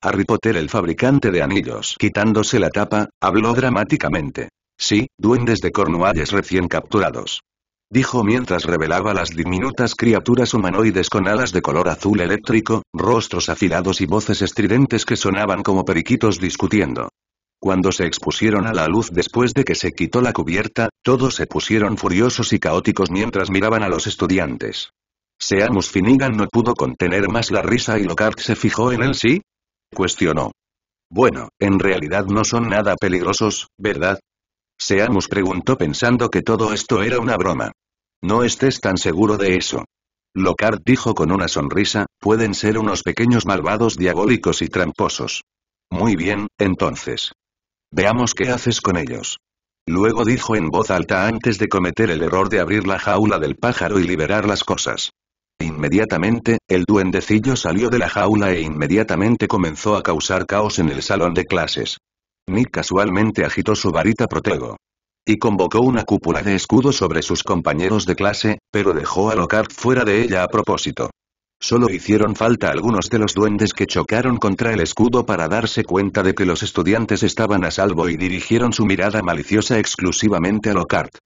Harry Potter, el fabricante de anillos. Quitándose la tapa, habló dramáticamente. Sí, duendes de Cornualles recién capturados. Dijo mientras revelaba las diminutas criaturas humanoides con alas de color azul eléctrico, rostros afilados y voces estridentes que sonaban como periquitos discutiendo. Cuando se expusieron a la luz después de que se quitó la cubierta, todos se pusieron furiosos y caóticos mientras miraban a los estudiantes. Seamus Finnegan no pudo contener más la risa y Lockhart se fijó en él. ¿Sí?, cuestionó. Bueno, en realidad no son nada peligrosos, ¿verdad? Seamus preguntó pensando que todo esto era una broma. No estés tan seguro de eso. Lockhart dijo con una sonrisa, pueden ser unos pequeños malvados diabólicos y tramposos. Muy bien, entonces. Veamos qué haces con ellos. Luego dijo en voz alta antes de cometer el error de abrir la jaula del pájaro y liberar las cosas. Inmediatamente, el duendecillo salió de la jaula e inmediatamente comenzó a causar caos en el salón de clases. Nick casualmente agitó su varita protego. Y convocó una cúpula de escudo sobre sus compañeros de clase, pero dejó a Lockhart fuera de ella a propósito. Solo hicieron falta algunos de los duendes que chocaron contra el escudo para darse cuenta de que los estudiantes estaban a salvo y dirigieron su mirada maliciosa exclusivamente a Lockhart.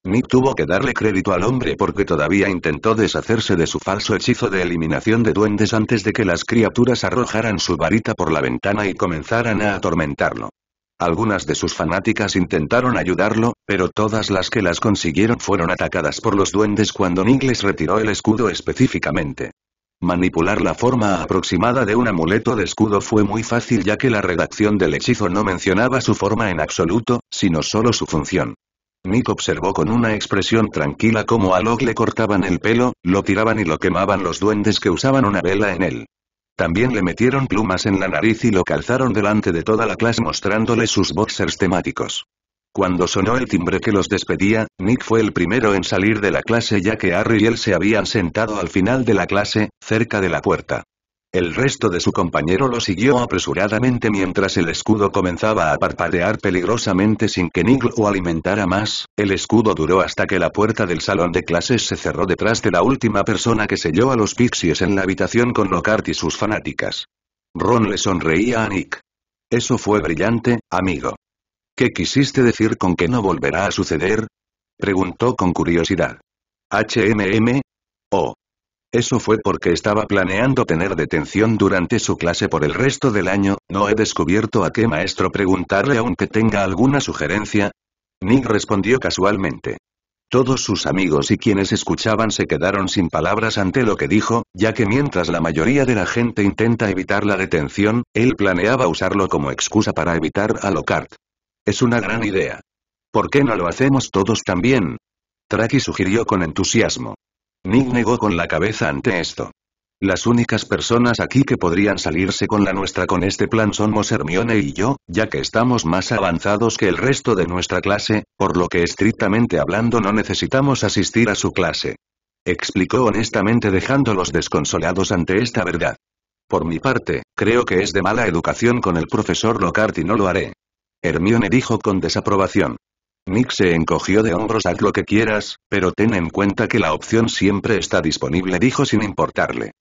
Nick tuvo que darle crédito al hombre porque todavía intentó deshacerse de su falso hechizo de eliminación de duendes antes de que las criaturas arrojaran su varita por la ventana y comenzaran a atormentarlo. Algunas de sus fanáticas intentaron ayudarlo, pero todas las que las consiguieron fueron atacadas por los duendes cuando Nick les retiró el escudo específicamente. Manipular la forma aproximada de un amuleto de escudo fue muy fácil ya que la redacción del hechizo no mencionaba su forma en absoluto, sino solo su función. Nick observó con una expresión tranquila cómo a Locke le cortaban el pelo, lo tiraban y lo quemaban los duendes que usaban una vela en él. También le metieron plumas en la nariz y lo calzaron delante de toda la clase mostrándole sus boxers temáticos. Cuando sonó el timbre que los despedía, Nick fue el primero en salir de la clase ya que Harry y él se habían sentado al final de la clase, cerca de la puerta. El resto de su compañero lo siguió apresuradamente mientras el escudo comenzaba a parpadear peligrosamente sin que Nick lo alimentara más. El escudo duró hasta que la puerta del salón de clases se cerró detrás de la última persona que selló a los Pixies en la habitación con Lockhart y sus fanáticas. Ron le sonreía a Nick. Eso fue brillante, amigo. ¿Qué quisiste decir con que no volverá a suceder?, preguntó con curiosidad. Oh. Eso fue porque estaba planeando tener detención durante su clase por el resto del año. No he descubierto a qué maestro preguntarle aunque tenga alguna sugerencia. Nick respondió casualmente. Todos sus amigos y quienes escuchaban se quedaron sin palabras ante lo que dijo, ya que mientras la mayoría de la gente intenta evitar la detención, él planeaba usarlo como excusa para evitar a Lockhart. Es una gran idea. ¿Por qué no lo hacemos todos también?, Tracy sugirió con entusiasmo. Nick negó con la cabeza ante esto. Las únicas personas aquí que podrían salirse con la nuestra con este plan somos Hermione y yo, ya que estamos más avanzados que el resto de nuestra clase, por lo que estrictamente hablando no necesitamos asistir a su clase. Explicó honestamente dejándolos desconsolados ante esta verdad. Por mi parte, creo que es de mala educación con el profesor Lockhart y no lo haré. Hermione dijo con desaprobación. Nick se encogió de hombros. Haz lo que quieras, pero ten en cuenta que la opción siempre está disponible, dijo sin importarle.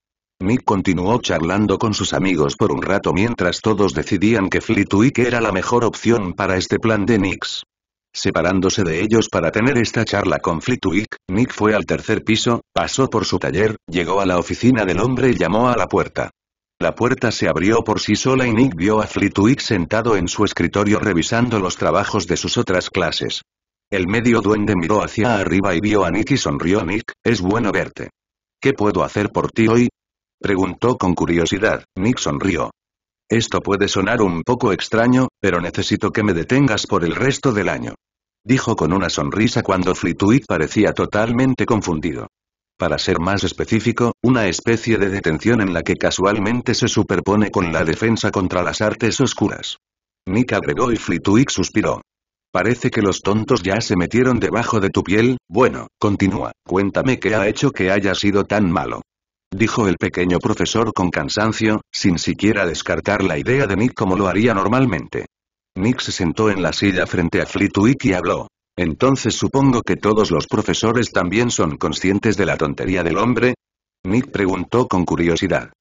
Nick continuó charlando con sus amigos por un rato mientras todos decidían que Flitwick era la mejor opción para este plan de Nix. Separándose de ellos para tener esta charla con Flitwick, Nick fue al tercer piso, pasó por su taller, llegó a la oficina del hombre y llamó a la puerta. La puerta se abrió por sí sola y Nick vio a Flitwick sentado en su escritorio revisando los trabajos de sus otras clases. El medio duende miró hacia arriba y vio a Nick y sonrió. Nick, es bueno verte. ¿Qué puedo hacer por ti hoy?, preguntó con curiosidad. Nick sonrió. Esto puede sonar un poco extraño, pero necesito que me detengas por el resto del año, dijo con una sonrisa cuando Flitwick parecía totalmente confundido. Para ser más específico, una especie de detención en la que casualmente se superpone con la defensa contra las artes oscuras. Nick agregó y Flitwick suspiró. Parece que los tontos ya se metieron debajo de tu piel. Bueno, continúa, cuéntame qué ha hecho que haya sido tan malo, dijo el pequeño profesor con cansancio, sin siquiera descartar la idea de Nick como lo haría normalmente. Nick se sentó en la silla frente a Flitwick y habló. Entonces supongo que todos los profesores también son conscientes de la tontería del hombre. Nick preguntó con curiosidad.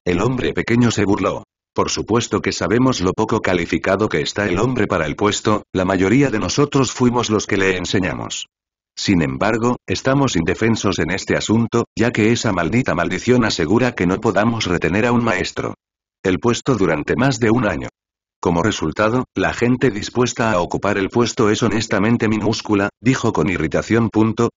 El hombre pequeño se burló. Por supuesto que sabemos lo poco calificado que está el hombre para el puesto, la mayoría de nosotros fuimos los que le enseñamos. Sin embargo, estamos indefensos en este asunto, ya que esa maldita maldición asegura que no podamos retener a un maestro. El puesto durante más de un año. Como resultado, la gente dispuesta a ocupar el puesto es honestamente minúscula, dijo con irritación.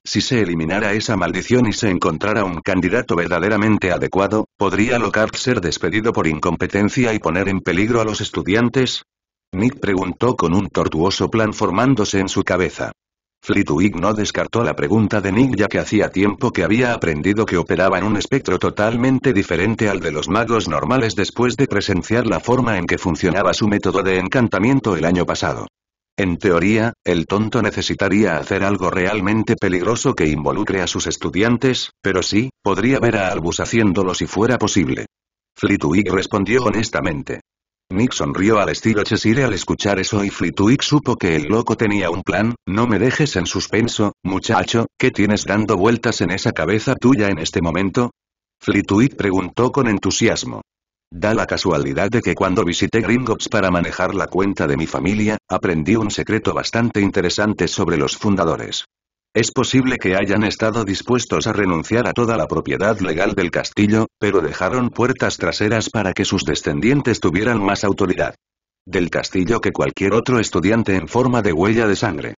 Si se eliminara esa maldición y se encontrara un candidato verdaderamente adecuado, ¿podría Lockhart ser despedido por incompetencia y poner en peligro a los estudiantes? Nick preguntó con un tortuoso plan formándose en su cabeza. Flitwick no descartó la pregunta de Nick ya que hacía tiempo que había aprendido que operaba en un espectro totalmente diferente al de los magos normales después de presenciar la forma en que funcionaba su método de encantamiento el año pasado. En teoría, el tonto necesitaría hacer algo realmente peligroso que involucre a sus estudiantes, pero sí, podría ver a Albus haciéndolo si fuera posible. Flitwick respondió honestamente. Nick sonrió al estilo Cheshire al escuchar eso y Flitwick supo que el loco tenía un plan. No me dejes en suspenso, muchacho, ¿qué tienes dando vueltas en esa cabeza tuya en este momento? Flitwick preguntó con entusiasmo. Da la casualidad de que cuando visité Gringotts para manejar la cuenta de mi familia, aprendí un secreto bastante interesante sobre los fundadores. Es posible que hayan estado dispuestos a renunciar a toda la propiedad legal del castillo, pero dejaron puertas traseras para que sus descendientes tuvieran más autoridad del castillo que cualquier otro estudiante en forma de huella de sangre.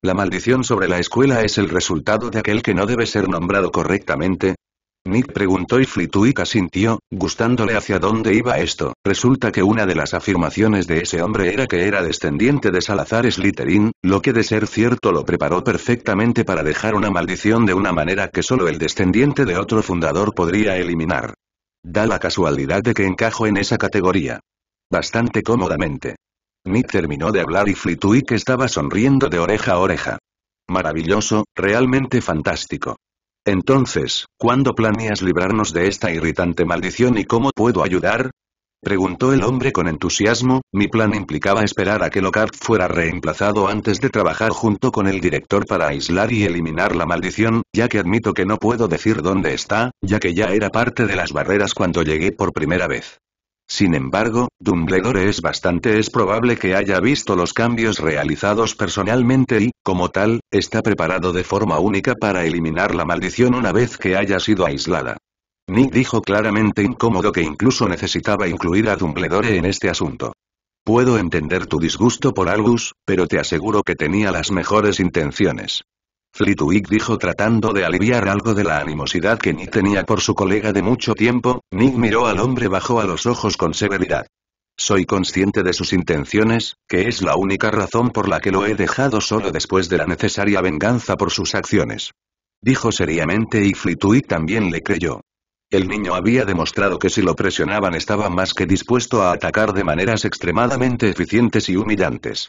La maldición sobre la escuela es el resultado de aquel que no debe ser nombrado correctamente. Nick preguntó y Flitwick asintió, gustándole hacia dónde iba esto. Resulta que una de las afirmaciones de ese hombre era que era descendiente de Salazar Slytherin, lo que de ser cierto lo preparó perfectamente para dejar una maldición de una manera que solo el descendiente de otro fundador podría eliminar. Da la casualidad de que encajo en esa categoría. Bastante cómodamente. Nick terminó de hablar y Flitwick estaba sonriendo de oreja a oreja. Maravilloso, realmente fantástico. Entonces, ¿cuándo planeas librarnos de esta irritante maldición y cómo puedo ayudar? Preguntó el hombre con entusiasmo. Mi plan implicaba esperar a que Lockhart fuera reemplazado antes de trabajar junto con el director para aislar y eliminar la maldición, ya que admito que no puedo decir dónde está, ya que ya era parte de las barreras cuando llegué por primera vez. Sin embargo, Dumbledore es probable que haya visto los cambios realizados personalmente y, como tal, está preparado de forma única para eliminar la maldición una vez que haya sido aislada. Nick dijo claramente incómodo que incluso necesitaba incluir a Dumbledore en este asunto. Puedo entender tu disgusto por Albus, pero te aseguro que tenía las mejores intenciones. Flitwick dijo tratando de aliviar algo de la animosidad que Nick tenía por su colega de mucho tiempo. Nick miró al hombre bajo a los ojos con severidad. Soy consciente de sus intenciones, que es la única razón por la que lo he dejado solo después de la necesaria venganza por sus acciones. Dijo seriamente y Flitwick también le creyó. El niño había demostrado que si lo presionaban estaba más que dispuesto a atacar de maneras extremadamente eficientes y humillantes.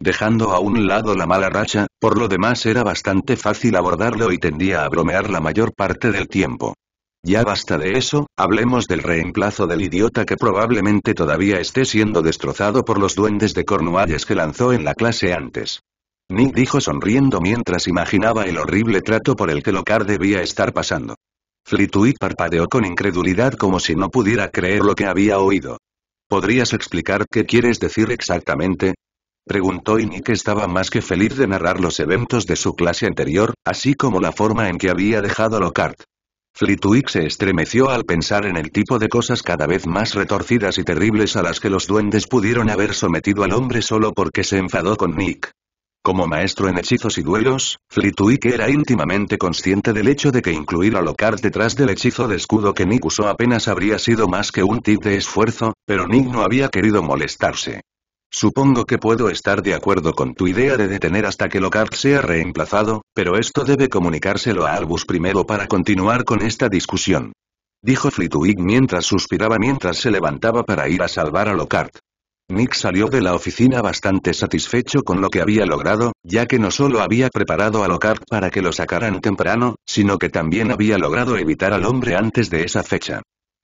Dejando a un lado la mala racha, por lo demás era bastante fácil abordarlo y tendía a bromear la mayor parte del tiempo. Ya basta de eso, hablemos del reemplazo del idiota que probablemente todavía esté siendo destrozado por los duendes de Cornualles que lanzó en la clase antes. Nick dijo sonriendo mientras imaginaba el horrible trato por el que Lockhart debía estar pasando. Flitwick parpadeó con incredulidad como si no pudiera creer lo que había oído. ¿Podrías explicar qué quieres decir exactamente? Preguntó y Nick estaba más que feliz de narrar los eventos de su clase anterior, así como la forma en que había dejado a Lockhart. Flitwick se estremeció al pensar en el tipo de cosas cada vez más retorcidas y terribles a las que los duendes pudieron haber sometido al hombre solo porque se enfadó con Nick. Como maestro en hechizos y duelos, Flitwick era íntimamente consciente del hecho de que incluir a Lockhart detrás del hechizo de escudo que Nick usó apenas habría sido más que un tip de esfuerzo, pero Nick no había querido molestarse. Supongo que puedo estar de acuerdo con tu idea de detener hasta que Lockhart sea reemplazado, pero esto debe comunicárselo a Albus primero para continuar con esta discusión. Dijo Flitwick mientras suspiraba mientras se levantaba para ir a salvar a Lockhart. Nick salió de la oficina bastante satisfecho con lo que había logrado, ya que no solo había preparado a Lockhart para que lo sacaran temprano, sino que también había logrado evitar al hombre antes de esa fecha.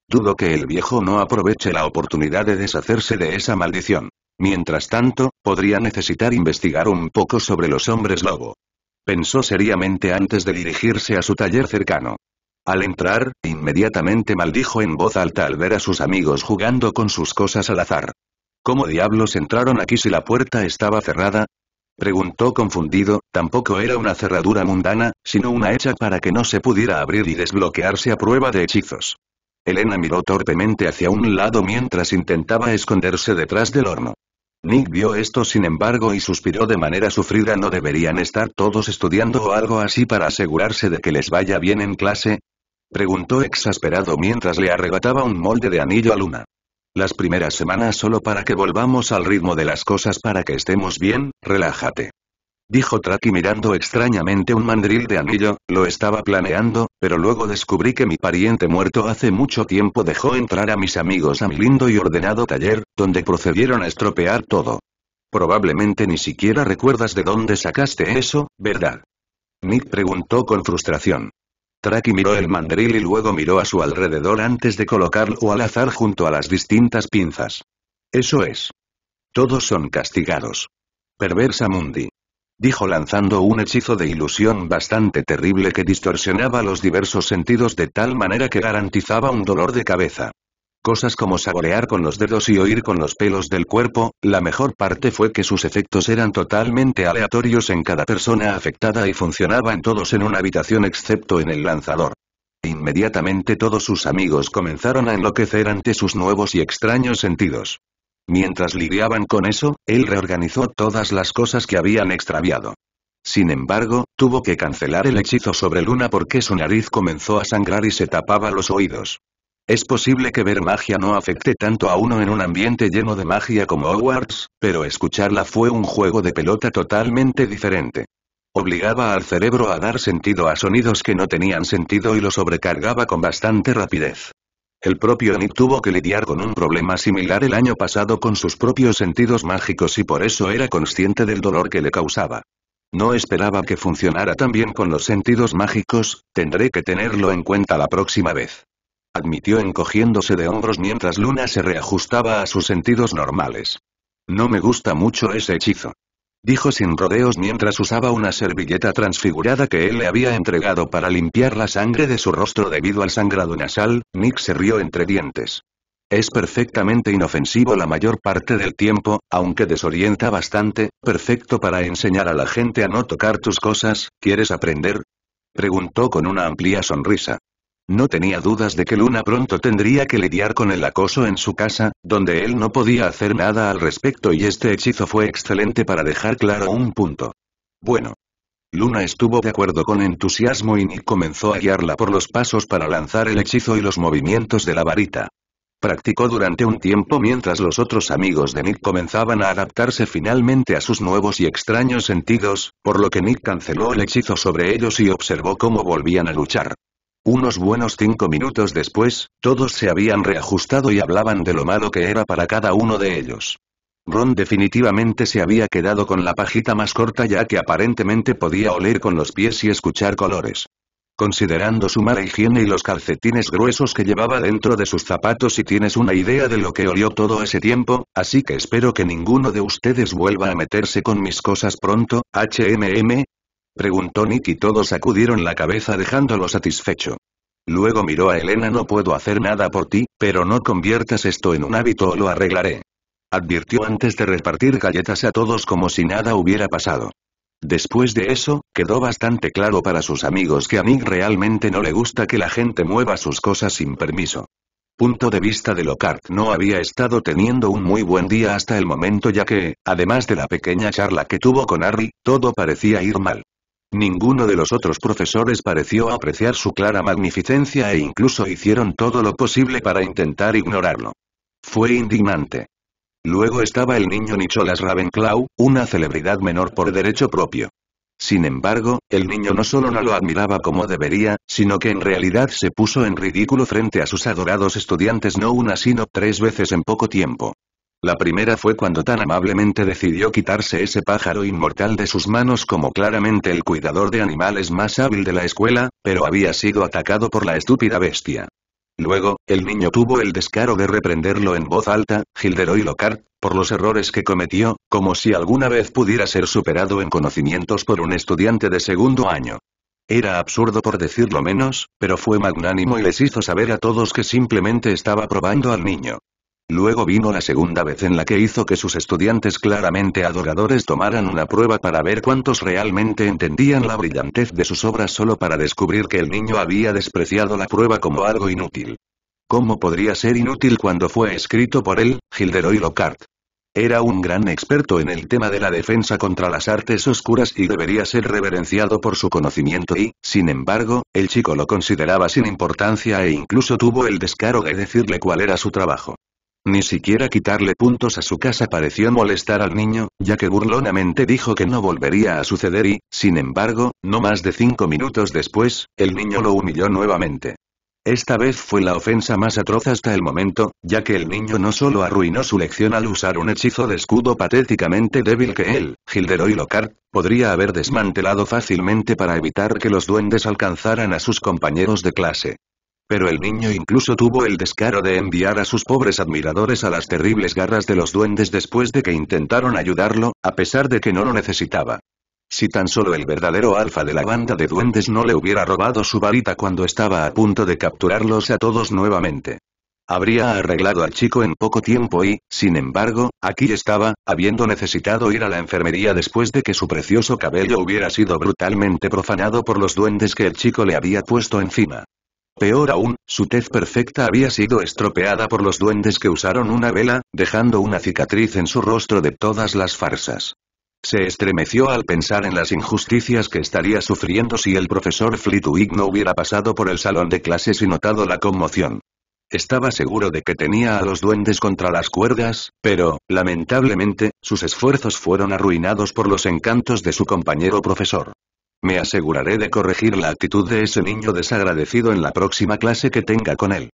Dudo que el viejo no aproveche la oportunidad de deshacerse de esa maldición. Mientras tanto, podría necesitar investigar un poco sobre los hombres lobo. Pensó seriamente antes de dirigirse a su taller cercano. Al entrar, inmediatamente maldijo en voz alta al ver a sus amigos jugando con sus cosas al azar. ¿Cómo diablos entraron aquí si la puerta estaba cerrada? Preguntó confundido. Tampoco era una cerradura mundana, sino una hecha para que no se pudiera abrir y desbloquearse a prueba de hechizos. Elena miró torpemente hacia un lado mientras intentaba esconderse detrás del horno. Nick vio esto sin embargo y suspiró de manera sufrida. ¿No deberían estar todos estudiando o algo así para asegurarse de que les vaya bien en clase? Preguntó exasperado mientras le arrebataba un molde de anillo a Luna. Las primeras semanas solo para que volvamos al ritmo de las cosas para que estemos bien, relájate. Dijo Traki mirando extrañamente un mandril de anillo. Lo estaba planeando, pero luego descubrí que mi pariente muerto hace mucho tiempo dejó entrar a mis amigos a mi lindo y ordenado taller, donde procedieron a estropear todo. Probablemente ni siquiera recuerdas de dónde sacaste eso, ¿verdad? Nick preguntó con frustración. Traki miró el mandril y luego miró a su alrededor antes de colocarlo al azar junto a las distintas pinzas. Eso es. Todos son castigados. Perversa Mundi. Dijo lanzando un hechizo de ilusión bastante terrible que distorsionaba los diversos sentidos de tal manera que garantizaba un dolor de cabeza. Cosas como saborear con los dedos y oír con los pelos del cuerpo. La mejor parte fue que sus efectos eran totalmente aleatorios en cada persona afectada y funcionaban todos en una habitación excepto en el lanzador. Inmediatamente todos sus amigos comenzaron a enloquecer ante sus nuevos y extraños sentidos. Mientras lidiaban con eso, él reorganizó todas las cosas que habían extraviado. Sin embargo, tuvo que cancelar el hechizo sobre Luna porque su nariz comenzó a sangrar y se tapaba los oídos. Es posible que ver magia no afecte tanto a uno en un ambiente lleno de magia como Hogwarts, pero escucharla fue un juego de pelota totalmente diferente. Obligaba al cerebro a dar sentido a sonidos que no tenían sentido y lo sobrecargaba con bastante rapidez. El propio Nick tuvo que lidiar con un problema similar el año pasado con sus propios sentidos mágicos y por eso era consciente del dolor que le causaba. No esperaba que funcionara tan bien con los sentidos mágicos. Tendré que tenerlo en cuenta la próxima vez. Admitió encogiéndose de hombros mientras Luna se reajustaba a sus sentidos normales. No me gusta mucho ese hechizo. Dijo sin rodeos mientras usaba una servilleta transfigurada que él le había entregado para limpiar la sangre de su rostro debido al sangrado nasal. Nick se rió entre dientes. Es perfectamente inofensivo la mayor parte del tiempo, aunque desorienta bastante. Perfecto para enseñar a la gente a no tocar tus cosas. ¿Quieres aprender? Preguntó con una amplia sonrisa. No tenía dudas de que Luna pronto tendría que lidiar con el acoso en su casa, donde él no podía hacer nada al respecto y este hechizo fue excelente para dejar claro un punto. Bueno. Luna estuvo de acuerdo con entusiasmo y Nick comenzó a guiarla por los pasos para lanzar el hechizo y los movimientos de la varita. Practicó durante un tiempo mientras los otros amigos de Nick comenzaban a adaptarse finalmente a sus nuevos y extraños sentidos, por lo que Nick canceló el hechizo sobre ellos y observó cómo volvían a luchar. Unos buenos 5 minutos después, todos se habían reajustado y hablaban de lo malo que era para cada uno de ellos. Ron definitivamente se había quedado con la pajita más corta ya que aparentemente podía oler con los pies y escuchar colores. Considerando su mala higiene y los calcetines gruesos que llevaba dentro de sus zapatos si tienes una idea de lo que olió todo ese tiempo, así que espero que ninguno de ustedes vuelva a meterse con mis cosas pronto, HMM. Preguntó Nick y todos sacudieron la cabeza dejándolo satisfecho. Luego miró a Elena. No puedo hacer nada por ti, pero no conviertas esto en un hábito o lo arreglaré. Advirtió antes de repartir galletas a todos como si nada hubiera pasado. Después de eso, quedó bastante claro para sus amigos que a Nick realmente no le gusta que la gente mueva sus cosas sin permiso. Punto de vista de Lockhart no había estado teniendo un muy buen día hasta el momento ya que, además de la pequeña charla que tuvo con Harry, todo parecía ir mal. Ninguno de los otros profesores pareció apreciar su clara magnificencia e incluso hicieron todo lo posible para intentar ignorarlo. Fue indignante. Luego estaba el niño Nicholas Ravenclaw, una celebridad menor por derecho propio. Sin embargo, el niño no solo no lo admiraba como debería, sino que en realidad se puso en ridículo frente a sus adorados estudiantes no una sino 3 veces en poco tiempo. La primera fue cuando tan amablemente decidió quitarse ese pájaro inmortal de sus manos como claramente el cuidador de animales más hábil de la escuela, pero había sido atacado por la estúpida bestia. Luego, el niño tuvo el descaro de reprenderlo en voz alta, Gilderoy Lockhart, por los errores que cometió, como si alguna vez pudiera ser superado en conocimientos por un estudiante de segundo año. Era absurdo por decirlo menos, pero fue magnánimo y les hizo saber a todos que simplemente estaba probando al niño. Luego vino la segunda vez en la que hizo que sus estudiantes claramente adoradores tomaran una prueba para ver cuántos realmente entendían la brillantez de sus obras solo para descubrir que el niño había despreciado la prueba como algo inútil. ¿Cómo podría ser inútil cuando fue escrito por él, Gilderoy Lockhart? Era un gran experto en el tema de la defensa contra las artes oscuras y debería ser reverenciado por su conocimiento y, sin embargo, el chico lo consideraba sin importancia e incluso tuvo el descaro de decirle cuál era su trabajo. Ni siquiera quitarle puntos a su casa pareció molestar al niño, ya que burlonamente dijo que no volvería a suceder y, sin embargo, no más de 5 minutos después, el niño lo humilló nuevamente. Esta vez fue la ofensa más atroz hasta el momento, ya que el niño no solo arruinó su lección al usar un hechizo de escudo patéticamente débil que él, Gilderoy Lockhart, podría haber desmantelado fácilmente para evitar que los duendes alcanzaran a sus compañeros de clase. Pero el niño incluso tuvo el descaro de enviar a sus pobres admiradores a las terribles garras de los duendes después de que intentaron ayudarlo, a pesar de que no lo necesitaba. Si tan solo el verdadero alfa de la banda de duendes no le hubiera robado su varita cuando estaba a punto de capturarlos a todos nuevamente. Habría arreglado al chico en poco tiempo y, sin embargo, aquí estaba, habiendo necesitado ir a la enfermería después de que su precioso cabello hubiera sido brutalmente profanado por los duendes que el chico le había puesto encima. Peor aún, su tez perfecta había sido estropeada por los duendes que usaron una vela, dejando una cicatriz en su rostro de todas las farsas. Se estremeció al pensar en las injusticias que estaría sufriendo si el profesor Flitwick no hubiera pasado por el salón de clases y notado la conmoción. Estaba seguro de que tenía a los duendes contra las cuerdas, pero, lamentablemente, sus esfuerzos fueron arruinados por los encantos de su compañero profesor. Me aseguraré de corregir la actitud de ese niño desagradecido en la próxima clase que tenga con él.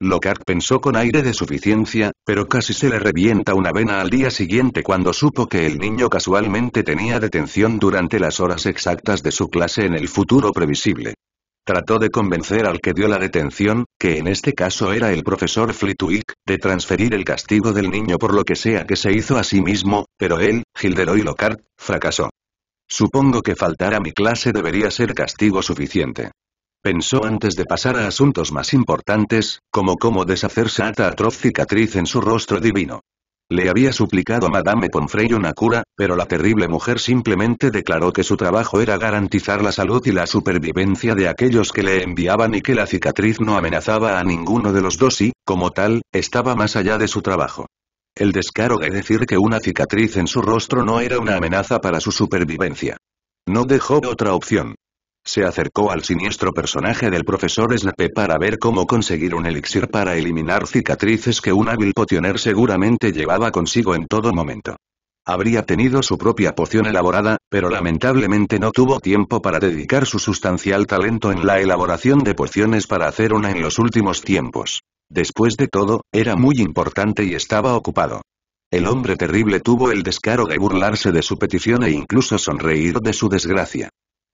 Lockhart pensó con aire de suficiencia, pero casi se le revienta una vena al día siguiente cuando supo que el niño casualmente tenía detención durante las horas exactas de su clase en el futuro previsible. Trató de convencer al que dio la detención, que en este caso era el profesor Flitwick, de transferir el castigo del niño por lo que sea que se hizo a sí mismo, pero él, Gilderoy Lockhart, fracasó. Supongo que faltar a mi clase debería ser castigo suficiente. Pensó antes de pasar a asuntos más importantes, como cómo deshacerse esta atroz cicatriz en su rostro divino. Le había suplicado a Madame Pomfrey una cura, pero la terrible mujer simplemente declaró que su trabajo era garantizar la salud y la supervivencia de aquellos que le enviaban y que la cicatriz no amenazaba a ninguno de los dos y, como tal, estaba más allá de su trabajo. El descaro de decir que una cicatriz en su rostro no era una amenaza para su supervivencia. No dejó otra opción. Se acercó al siniestro personaje del profesor Snape para ver cómo conseguir un elixir para eliminar cicatrices que un hábil potioner seguramente llevaba consigo en todo momento. Habría tenido su propia poción elaborada, pero lamentablemente no tuvo tiempo para dedicar su sustancial talento en la elaboración de pociones para hacer una en los últimos tiempos. Después de todo, era muy importante y estaba ocupado. El hombre terrible tuvo el descaro de burlarse de su petición e incluso sonreír de su desgracia.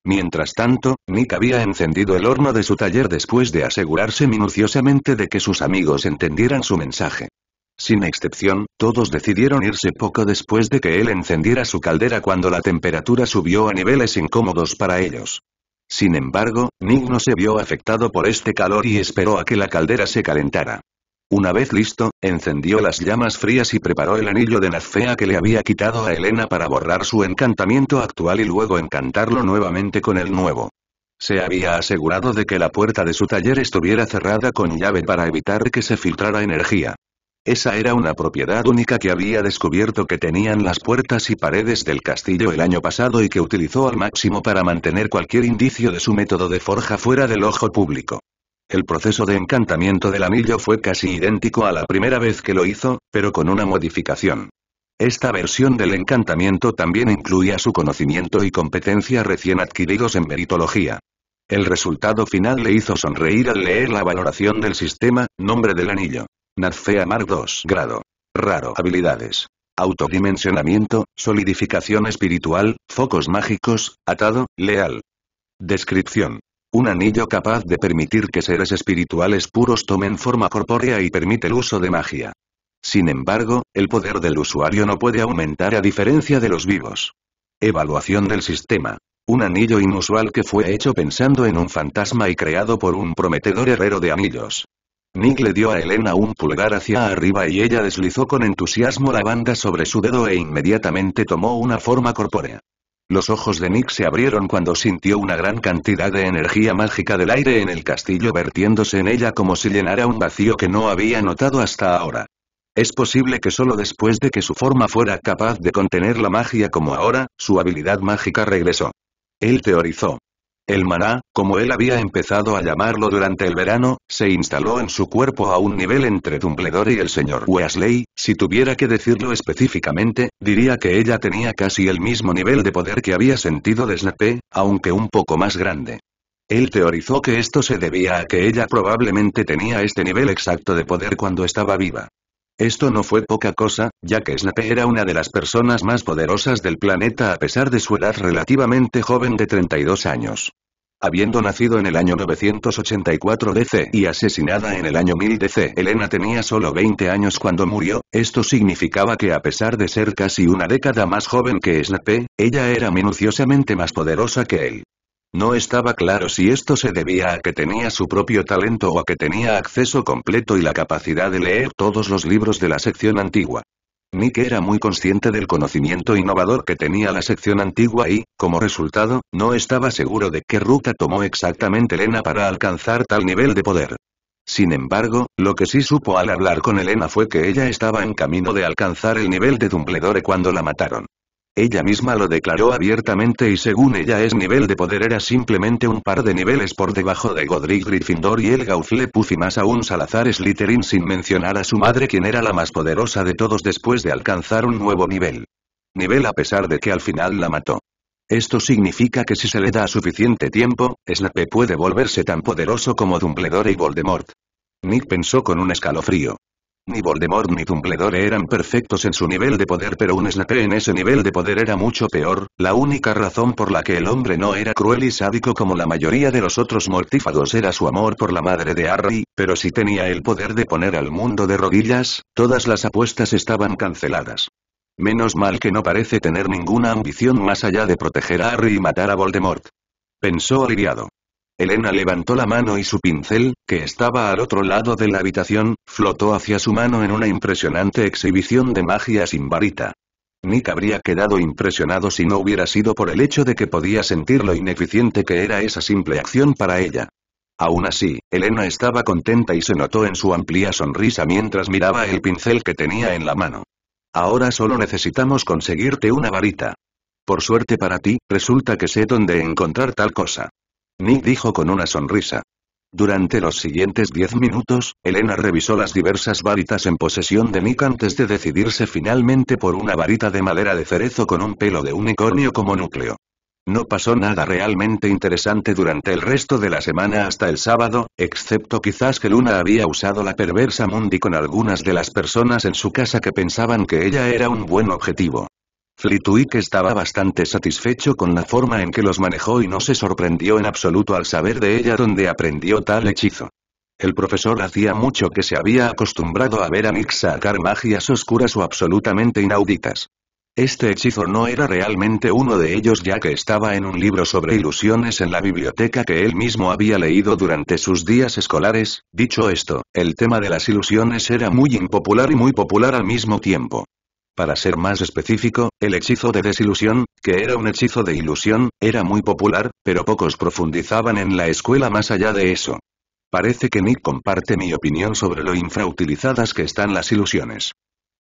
Mientras tanto, Nick había encendido el horno de su taller después de asegurarse minuciosamente de que sus amigos entendieran su mensaje. Sin excepción, todos decidieron irse poco después de que él encendiera su caldera cuando la temperatura subió a niveles incómodos para ellos. Sin embargo, Nick no se vio afectado por este calor y esperó a que la caldera se calentara. Una vez listo, encendió las llamas frías y preparó el anillo de Nazfea que le había quitado a Elena para borrar su encantamiento actual y luego encantarlo nuevamente con el nuevo. Se había asegurado de que la puerta de su taller estuviera cerrada con llave para evitar que se filtrara energía. Esa era una propiedad única que había descubierto que tenían las puertas y paredes del castillo el año pasado y que utilizó al máximo para mantener cualquier indicio de su método de forja fuera del ojo público. El proceso de encantamiento del anillo fue casi idéntico a la primera vez que lo hizo, pero con una modificación. Esta versión del encantamiento también incluía su conocimiento y competencia recién adquiridos en meritología. El resultado final le hizo sonreír al leer la valoración del sistema, nombre del anillo. Nazfea Mark II. Grado. Raro. Habilidades. Autodimensionamiento, solidificación espiritual, focos mágicos, atado, leal. Descripción. Un anillo capaz de permitir que seres espirituales puros tomen forma corpórea y permite el uso de magia. Sin embargo, el poder del usuario no puede aumentar a diferencia de los vivos. Evaluación del sistema. Un anillo inusual que fue hecho pensando en un fantasma y creado por un prometedor herrero de anillos. Nick le dio a Elena un pulgar hacia arriba y ella deslizó con entusiasmo la banda sobre su dedo e inmediatamente tomó una forma corpórea. Los ojos de Nick se abrieron cuando sintió una gran cantidad de energía mágica del aire en el castillo vertiéndose en ella como si llenara un vacío que no había notado hasta ahora. Es posible que solo después de que su forma fuera capaz de contener la magia como ahora, su habilidad mágica regresó. Él teorizó. El maná, como él había empezado a llamarlo durante el verano, se instaló en su cuerpo a un nivel entre Dumbledore y el señor Weasley. Si tuviera que decirlo específicamente, diría que ella tenía casi el mismo nivel de poder que había sentido de Snape, aunque un poco más grande. Él teorizó que esto se debía a que ella probablemente tenía este nivel exacto de poder cuando estaba viva. Esto no fue poca cosa, ya que Snape era una de las personas más poderosas del planeta a pesar de su edad relativamente joven de 32 años. Habiendo nacido en el año 984 DC y asesinada en el año 1000 DC, Elena tenía solo 20 años cuando murió. Esto significaba que a pesar de ser casi una década más joven que Snape, ella era minuciosamente más poderosa que él. No estaba claro si esto se debía a que tenía su propio talento o a que tenía acceso completo y la capacidad de leer todos los libros de la sección antigua. Nick era muy consciente del conocimiento innovador que tenía la sección antigua y, como resultado, no estaba seguro de qué ruta tomó exactamente Elena para alcanzar tal nivel de poder. Sin embargo, lo que sí supo al hablar con Elena fue que ella estaba en camino de alcanzar el nivel de Dumbledore cuando la mataron. Ella misma lo declaró abiertamente y según ella ese nivel de poder era simplemente un par de niveles por debajo de Godric Gryffindor y el Hufflepuff y más aún Salazar Slytherin sin mencionar a su madre quien era la más poderosa de todos después de alcanzar un nuevo nivel. Nivel a pesar de que al final la mató. Esto significa que si se le da suficiente tiempo, Snape puede volverse tan poderoso como Dumbledore y Voldemort. Nick pensó con un escalofrío. Ni Voldemort ni Dumbledore eran perfectos en su nivel de poder pero un Snape en ese nivel de poder era mucho peor. La única razón por la que el hombre no era cruel y sádico como la mayoría de los otros mortífagos era su amor por la madre de Harry, pero si tenía el poder de poner al mundo de rodillas, todas las apuestas estaban canceladas. Menos mal que no parece tener ninguna ambición más allá de proteger a Harry y matar a Voldemort. Pensó aliviado. Elena levantó la mano y su pincel, que estaba al otro lado de la habitación, flotó hacia su mano en una impresionante exhibición de magia sin varita. Nick habría quedado impresionado si no hubiera sido por el hecho de que podía sentir lo ineficiente que era esa simple acción para ella. Aún así, Elena estaba contenta y se notó en su amplia sonrisa mientras miraba el pincel que tenía en la mano. Ahora solo necesitamos conseguirte una varita. Por suerte para ti, resulta que sé dónde encontrar tal cosa. Nick dijo con una sonrisa. Durante los siguientes 10 minutos, Elena revisó las diversas varitas en posesión de Nick antes de decidirse finalmente por una varita de madera de cerezo con un pelo de unicornio como núcleo. No pasó nada realmente interesante durante el resto de la semana hasta el sábado, excepto quizás que Luna había usado la perversa Mundi con algunas de las personas en su casa que pensaban que ella era un buen objetivo. Flitwick estaba bastante satisfecho con la forma en que los manejó y no se sorprendió en absoluto al saber de ella dónde aprendió tal hechizo. El profesor hacía mucho que se había acostumbrado a ver a Nick sacar magias oscuras o absolutamente inauditas. Este hechizo no era realmente uno de ellos ya que estaba en un libro sobre ilusiones en la biblioteca que él mismo había leído durante sus días escolares. Dicho esto, el tema de las ilusiones era muy impopular y muy popular al mismo tiempo. Para ser más específico, el hechizo de desilusión, que era un hechizo de ilusión, era muy popular, pero pocos profundizaban en la escuela más allá de eso. Parece que Nick comparte mi opinión sobre lo infrautilizadas que están las ilusiones.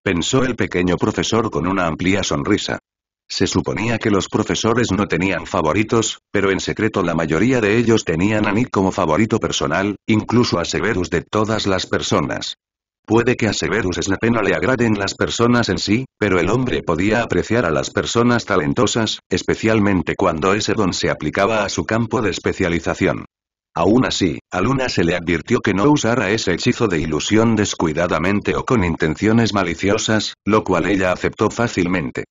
Pensó el pequeño profesor con una amplia sonrisa. Se suponía que los profesores no tenían favoritos, pero en secreto la mayoría de ellos tenían a Nick como favorito personal, incluso a Severus de todas las personas. Puede que a Severus Snape no le agraden las personas en sí, pero el hombre podía apreciar a las personas talentosas, especialmente cuando ese don se aplicaba a su campo de especialización. Aún así, a Luna se le advirtió que no usara ese hechizo de ilusión descuidadamente o con intenciones maliciosas, lo cual ella aceptó fácilmente.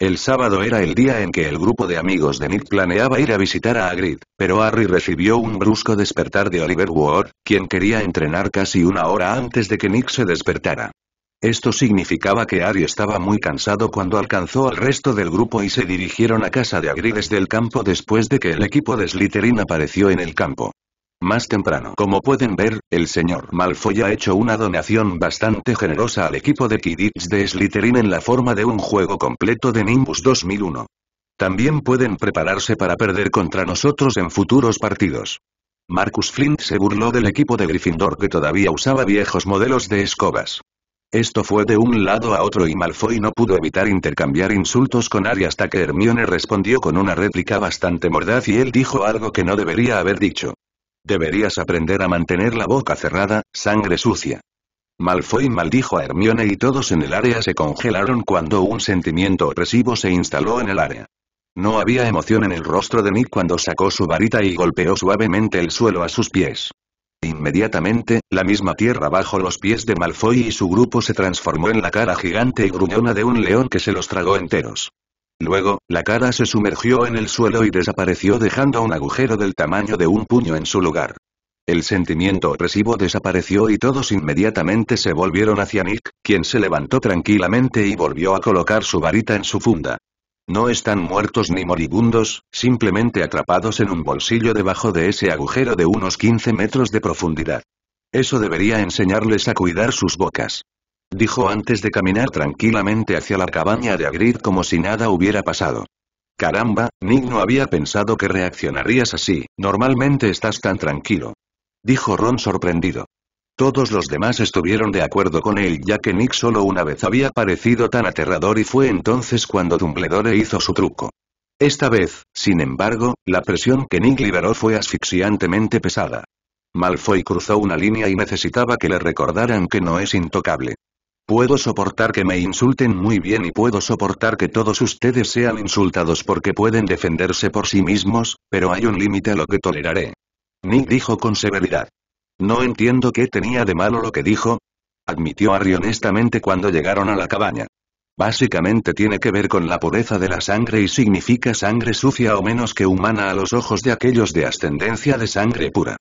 El sábado era el día en que el grupo de amigos de Nick planeaba ir a visitar a Hagrid, pero Harry recibió un brusco despertar de Oliver Wood, quien quería entrenar casi una hora antes de que Nick se despertara. Esto significaba que Ari estaba muy cansado cuando alcanzó al resto del grupo y se dirigieron a casa de Hagrid desde el campo después de que el equipo de Slytherin apareció en el campo. Más temprano. Como pueden ver, el señor Malfoy ha hecho una donación bastante generosa al equipo de Quidditch de Slytherin en la forma de un juego completo de Nimbus 2001. También pueden prepararse para perder contra nosotros en futuros partidos. Marcus Flint se burló del equipo de Gryffindor que todavía usaba viejos modelos de escobas. Esto fue de un lado a otro y Malfoy no pudo evitar intercambiar insultos con Harry hasta que Hermione respondió con una réplica bastante mordaz y él dijo algo que no debería haber dicho. Deberías aprender a mantener la boca cerrada, sangre sucia. Malfoy maldijo a Hermione y todos en el área se congelaron cuando un sentimiento opresivo se instaló en el área. No había emoción en el rostro de Nick cuando sacó su varita y golpeó suavemente el suelo a sus pies. Inmediatamente, la misma tierra bajo los pies de Malfoy y su grupo se transformó en la cara gigante y gruñona de un león que se los tragó enteros. Luego, la cara se sumergió en el suelo y desapareció dejando un agujero del tamaño de un puño en su lugar. El sentimiento opresivo desapareció y todos inmediatamente se volvieron hacia Nick, quien se levantó tranquilamente y volvió a colocar su varita en su funda. No están muertos ni moribundos, simplemente atrapados en un bolsillo debajo de ese agujero de unos 15 metros de profundidad. Eso debería enseñarles a cuidar sus bocas. Dijo antes de caminar tranquilamente hacia la cabaña de Hagrid como si nada hubiera pasado. Caramba, Nick, no había pensado que reaccionarías así, normalmente estás tan tranquilo. Dijo Ron sorprendido. Todos los demás estuvieron de acuerdo con él ya que Nick solo una vez había parecido tan aterrador y fue entonces cuando Dumbledore hizo su truco. Esta vez, sin embargo, la presión que Nick liberó fue asfixiantemente pesada. Malfoy cruzó una línea y necesitaba que le recordaran que no es intocable. Puedo soportar que me insulten muy bien y puedo soportar que todos ustedes sean insultados porque pueden defenderse por sí mismos, pero hay un límite a lo que toleraré. Nick dijo con severidad. No entiendo qué tenía de malo lo que dijo, admitió Harry honestamente cuando llegaron a la cabaña. Básicamente tiene que ver con la pureza de la sangre y significa sangre sucia o menos que humana a los ojos de aquellos de ascendencia de sangre pura.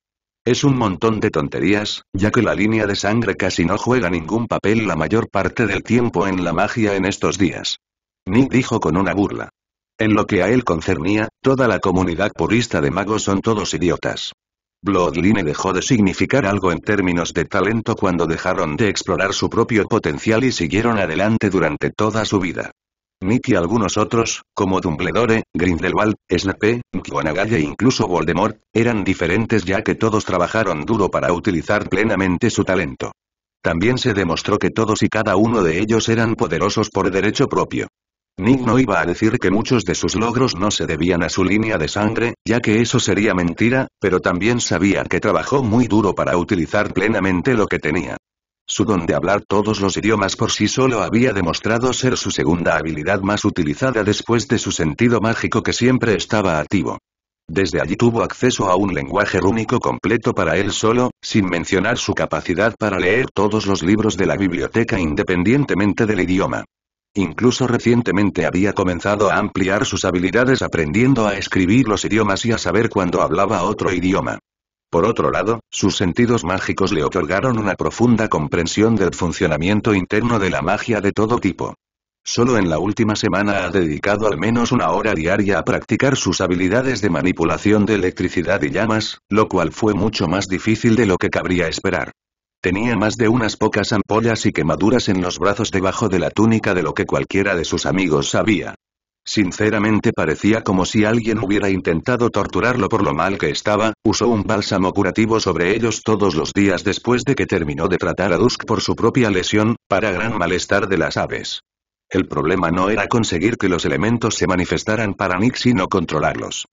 Es un montón de tonterías, ya que la línea de sangre casi no juega ningún papel la mayor parte del tiempo en la magia en estos días. Nick dijo con una burla. En lo que a él concernía, toda la comunidad purista de magos son todos idiotas. Bloodline dejó de significar algo en términos de talento cuando dejaron de explorar su propio potencial y siguieron adelante durante toda su vida. Nick y algunos otros, como Dumbledore, Grindelwald, Snape, McGonagall e incluso Voldemort, eran diferentes ya que todos trabajaron duro para utilizar plenamente su talento. También se demostró que todos y cada uno de ellos eran poderosos por derecho propio. Nick no iba a decir que muchos de sus logros no se debían a su línea de sangre, ya que eso sería mentira, pero también sabía que trabajó muy duro para utilizar plenamente lo que tenía. Su don de hablar todos los idiomas por sí solo había demostrado ser su segunda habilidad más utilizada después de su sentido mágico que siempre estaba activo. Desde allí tuvo acceso a un lenguaje rúnico completo para él solo, sin mencionar su capacidad para leer todos los libros de la biblioteca independientemente del idioma. Incluso recientemente había comenzado a ampliar sus habilidades aprendiendo a escribir los idiomas y a saber cuándo hablaba otro idioma. Por otro lado, sus sentidos mágicos le otorgaron una profunda comprensión del funcionamiento interno de la magia de todo tipo. Solo en la última semana ha dedicado al menos una hora diaria a practicar sus habilidades de manipulación de electricidad y llamas, lo cual fue mucho más difícil de lo que cabría esperar. Tenía más de unas pocas ampollas y quemaduras en los brazos debajo de la túnica de lo que cualquiera de sus amigos sabía. Sinceramente parecía como si alguien hubiera intentado torturarlo por lo mal que estaba. Usó un bálsamo curativo sobre ellos todos los días después de que terminó de tratar a Dusk por su propia lesión, para gran malestar de las aves. El problema no era conseguir que los elementos se manifestaran para Nick sino controlarlos.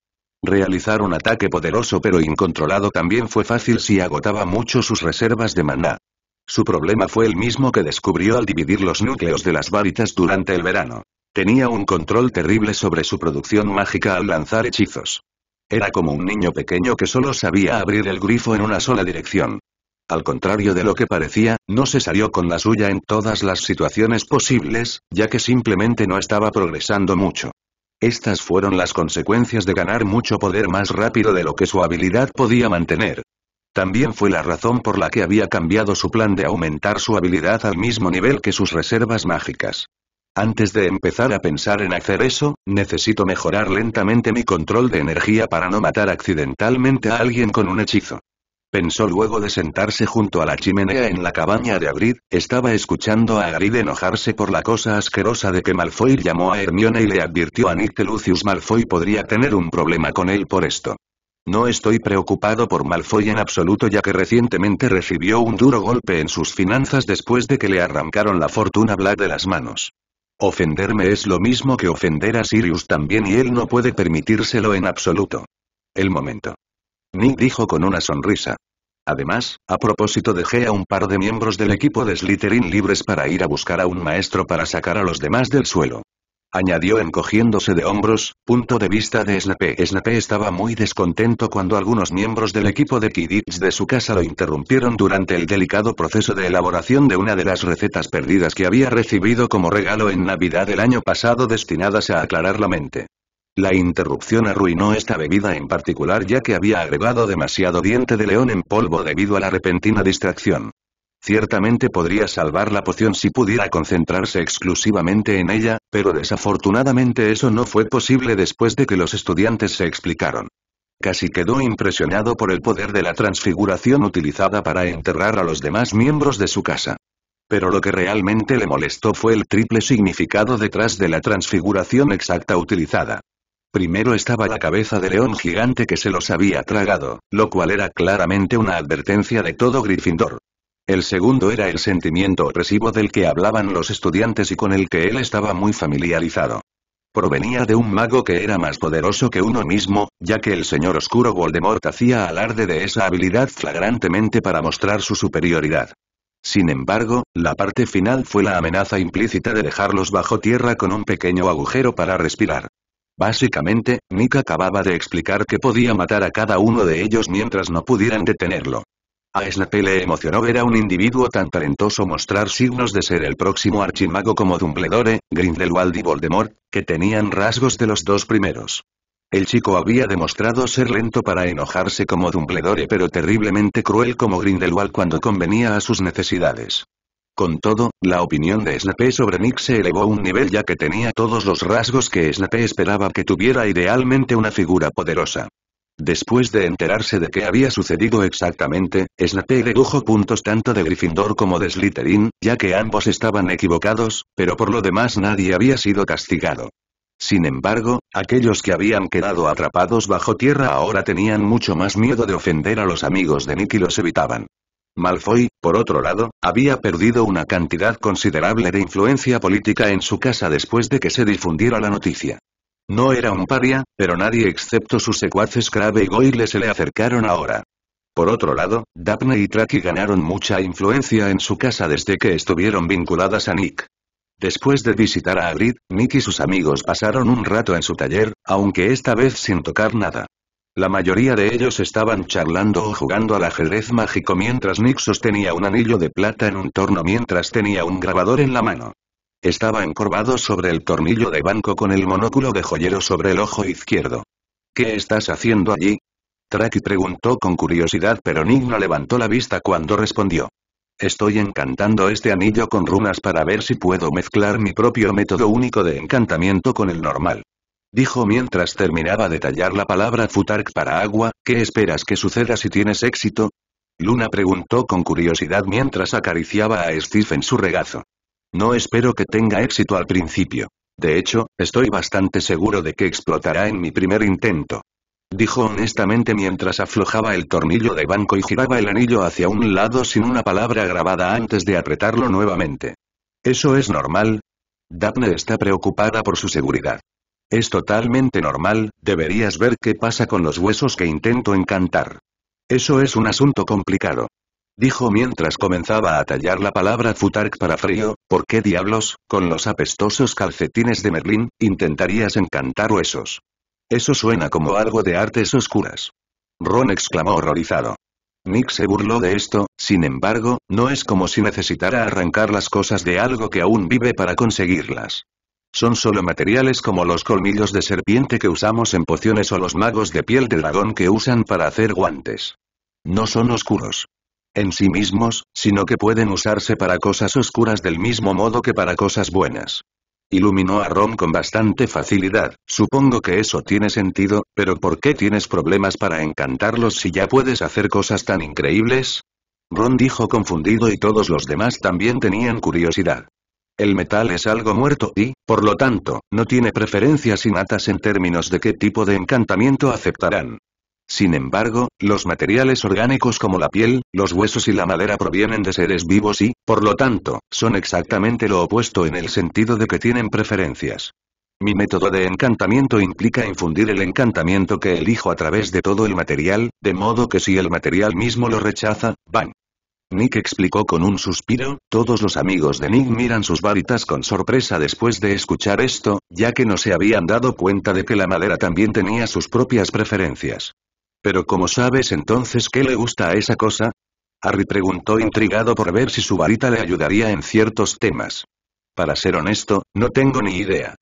Realizar un ataque poderoso pero incontrolado también fue fácil si agotaba mucho sus reservas de maná. Su problema fue el mismo que descubrió al dividir los núcleos de las varitas durante el verano. Tenía un control terrible sobre su producción mágica al lanzar hechizos. Era como un niño pequeño que solo sabía abrir el grifo en una sola dirección. Al contrario de lo que parecía, no se salió con la suya en todas las situaciones posibles, ya que simplemente no estaba progresando mucho. Estas fueron las consecuencias de ganar mucho poder más rápido de lo que su habilidad podía mantener. También fue la razón por la que había cambiado su plan de aumentar su habilidad al mismo nivel que sus reservas mágicas. Antes de empezar a pensar en hacer eso, necesito mejorar lentamente mi control de energía para no matar accidentalmente a alguien con un hechizo. Pensó luego de sentarse junto a la chimenea en la cabaña de Hagrid. Estaba escuchando a Hagrid enojarse por la cosa asquerosa de que Malfoy llamó a Hermione y le advirtió a Nick que Lucius Malfoy podría tener un problema con él por esto. No estoy preocupado por Malfoy en absoluto, ya que recientemente recibió un duro golpe en sus finanzas después de que le arrancaron la fortuna Black de las manos. Ofenderme es lo mismo que ofender a Sirius también, y él no puede permitírselo en absoluto. El momento. Nick dijo con una sonrisa. Además, a propósito, dejé a un par de miembros del equipo de Slytherin libres para ir a buscar a un maestro para sacar a los demás del suelo. Añadió encogiéndose de hombros. Punto de vista de Snape. Snape estaba muy descontento cuando algunos miembros del equipo de Quidditch de su casa lo interrumpieron durante el delicado proceso de elaboración de una de las recetas perdidas que había recibido como regalo en Navidad del año pasado, destinadas a aclarar la mente. La interrupción arruinó esta bebida en particular, ya que había agregado demasiado diente de león en polvo debido a la repentina distracción. Ciertamente podría salvar la poción si pudiera concentrarse exclusivamente en ella, pero desafortunadamente eso no fue posible después de que los estudiantes se explicaron. Casi quedó impresionado por el poder de la transfiguración utilizada para enterrar a los demás miembros de su casa. Pero lo que realmente le molestó fue el triple significado detrás de la transfiguración exacta utilizada. Primero estaba la cabeza de león gigante que se los había tragado, lo cual era claramente una advertencia de todo Gryffindor. El segundo era el sentimiento opresivo del que hablaban los estudiantes y con el que él estaba muy familiarizado. Provenía de un mago que era más poderoso que uno mismo, ya que el señor oscuro Voldemort hacía alarde de esa habilidad flagrantemente para mostrar su superioridad. Sin embargo, la parte final fue la amenaza implícita de dejarlos bajo tierra con un pequeño agujero para respirar. Básicamente, Nick acababa de explicar que podía matar a cada uno de ellos mientras no pudieran detenerlo. A Snape le emocionó ver a un individuo tan talentoso mostrar signos de ser el próximo archimago como Dumbledore, Grindelwald y Voldemort, que tenían rasgos de los dos primeros. El chico había demostrado ser lento para enojarse como Dumbledore, pero terriblemente cruel como Grindelwald cuando convenía a sus necesidades. Con todo, la opinión de Snape sobre Nick se elevó a un nivel, ya que tenía todos los rasgos que Snape esperaba que tuviera, idealmente una figura poderosa. Después de enterarse de qué había sucedido exactamente, Snape dedujo puntos tanto de Gryffindor como de Slytherin, ya que ambos estaban equivocados, pero por lo demás nadie había sido castigado. Sin embargo, aquellos que habían quedado atrapados bajo tierra ahora tenían mucho más miedo de ofender a los amigos de Nick y los evitaban. Malfoy, por otro lado, había perdido una cantidad considerable de influencia política en su casa después de que se difundiera la noticia. No era un paria, pero nadie excepto sus secuaces Crabbe y Goyle se le acercaron ahora. Por otro lado, Daphne y Tracy ganaron mucha influencia en su casa desde que estuvieron vinculadas a Nick. Después de visitar a Hagrid, Nick y sus amigos pasaron un rato en su taller, aunque esta vez sin tocar nada. La mayoría de ellos estaban charlando o jugando al ajedrez mágico mientras Nick sostenía un anillo de plata en un torno mientras tenía un grabador en la mano. Estaba encorvado sobre el tornillo de banco con el monóculo de joyero sobre el ojo izquierdo. ¿Qué estás haciendo allí? Tracy preguntó con curiosidad, pero Nick no levantó la vista cuando respondió. Estoy encantando este anillo con runas para ver si puedo mezclar mi propio método único de encantamiento con el normal. Dijo mientras terminaba de tallar la palabra Futark para agua. ¿Qué esperas que suceda si tienes éxito? Luna preguntó con curiosidad mientras acariciaba a Steve en su regazo. No espero que tenga éxito al principio. De hecho, estoy bastante seguro de que explotará en mi primer intento. Dijo honestamente mientras aflojaba el tornillo de banco y giraba el anillo hacia un lado sin una palabra grabada antes de apretarlo nuevamente. ¿Eso es normal? Daphne está preocupada por su seguridad. Es totalmente normal, deberías ver qué pasa con los huesos que intento encantar. Eso es un asunto complicado. Dijo mientras comenzaba a tallar la palabra Futark para frío. ¿Por qué diablos, con los apestosos calcetines de Merlín, intentarías encantar huesos? Eso suena como algo de artes oscuras. Ron exclamó horrorizado. Nick se burló de esto. Sin embargo, no es como si necesitara arrancar las cosas de algo que aún vive para conseguirlas. Son solo materiales como los colmillos de serpiente que usamos en pociones o los magos de piel de dragón que usan para hacer guantes. No son oscuros en sí mismos, sino que pueden usarse para cosas oscuras del mismo modo que para cosas buenas. Iluminó a Ron con bastante facilidad. Supongo que eso tiene sentido, pero ¿por qué tienes problemas para encantarlos si ya puedes hacer cosas tan increíbles? Ron dijo confundido y todos los demás también tenían curiosidad. El metal es algo muerto y, por lo tanto, no tiene preferencias innatas en términos de qué tipo de encantamiento aceptarán. Sin embargo, los materiales orgánicos como la piel, los huesos y la madera provienen de seres vivos y, por lo tanto, son exactamente lo opuesto en el sentido de que tienen preferencias. Mi método de encantamiento implica infundir el encantamiento que elijo a través de todo el material, de modo que si el material mismo lo rechaza, ¡bang! Nick explicó con un suspiro. Todos los amigos de Nick miran sus varitas con sorpresa después de escuchar esto, ya que no se habían dado cuenta de que la madera también tenía sus propias preferencias. ¿Pero cómo sabes entonces qué le gusta a esa cosa? Harry preguntó intrigado por ver si su varita le ayudaría en ciertos temas. Para ser honesto, no tengo ni idea.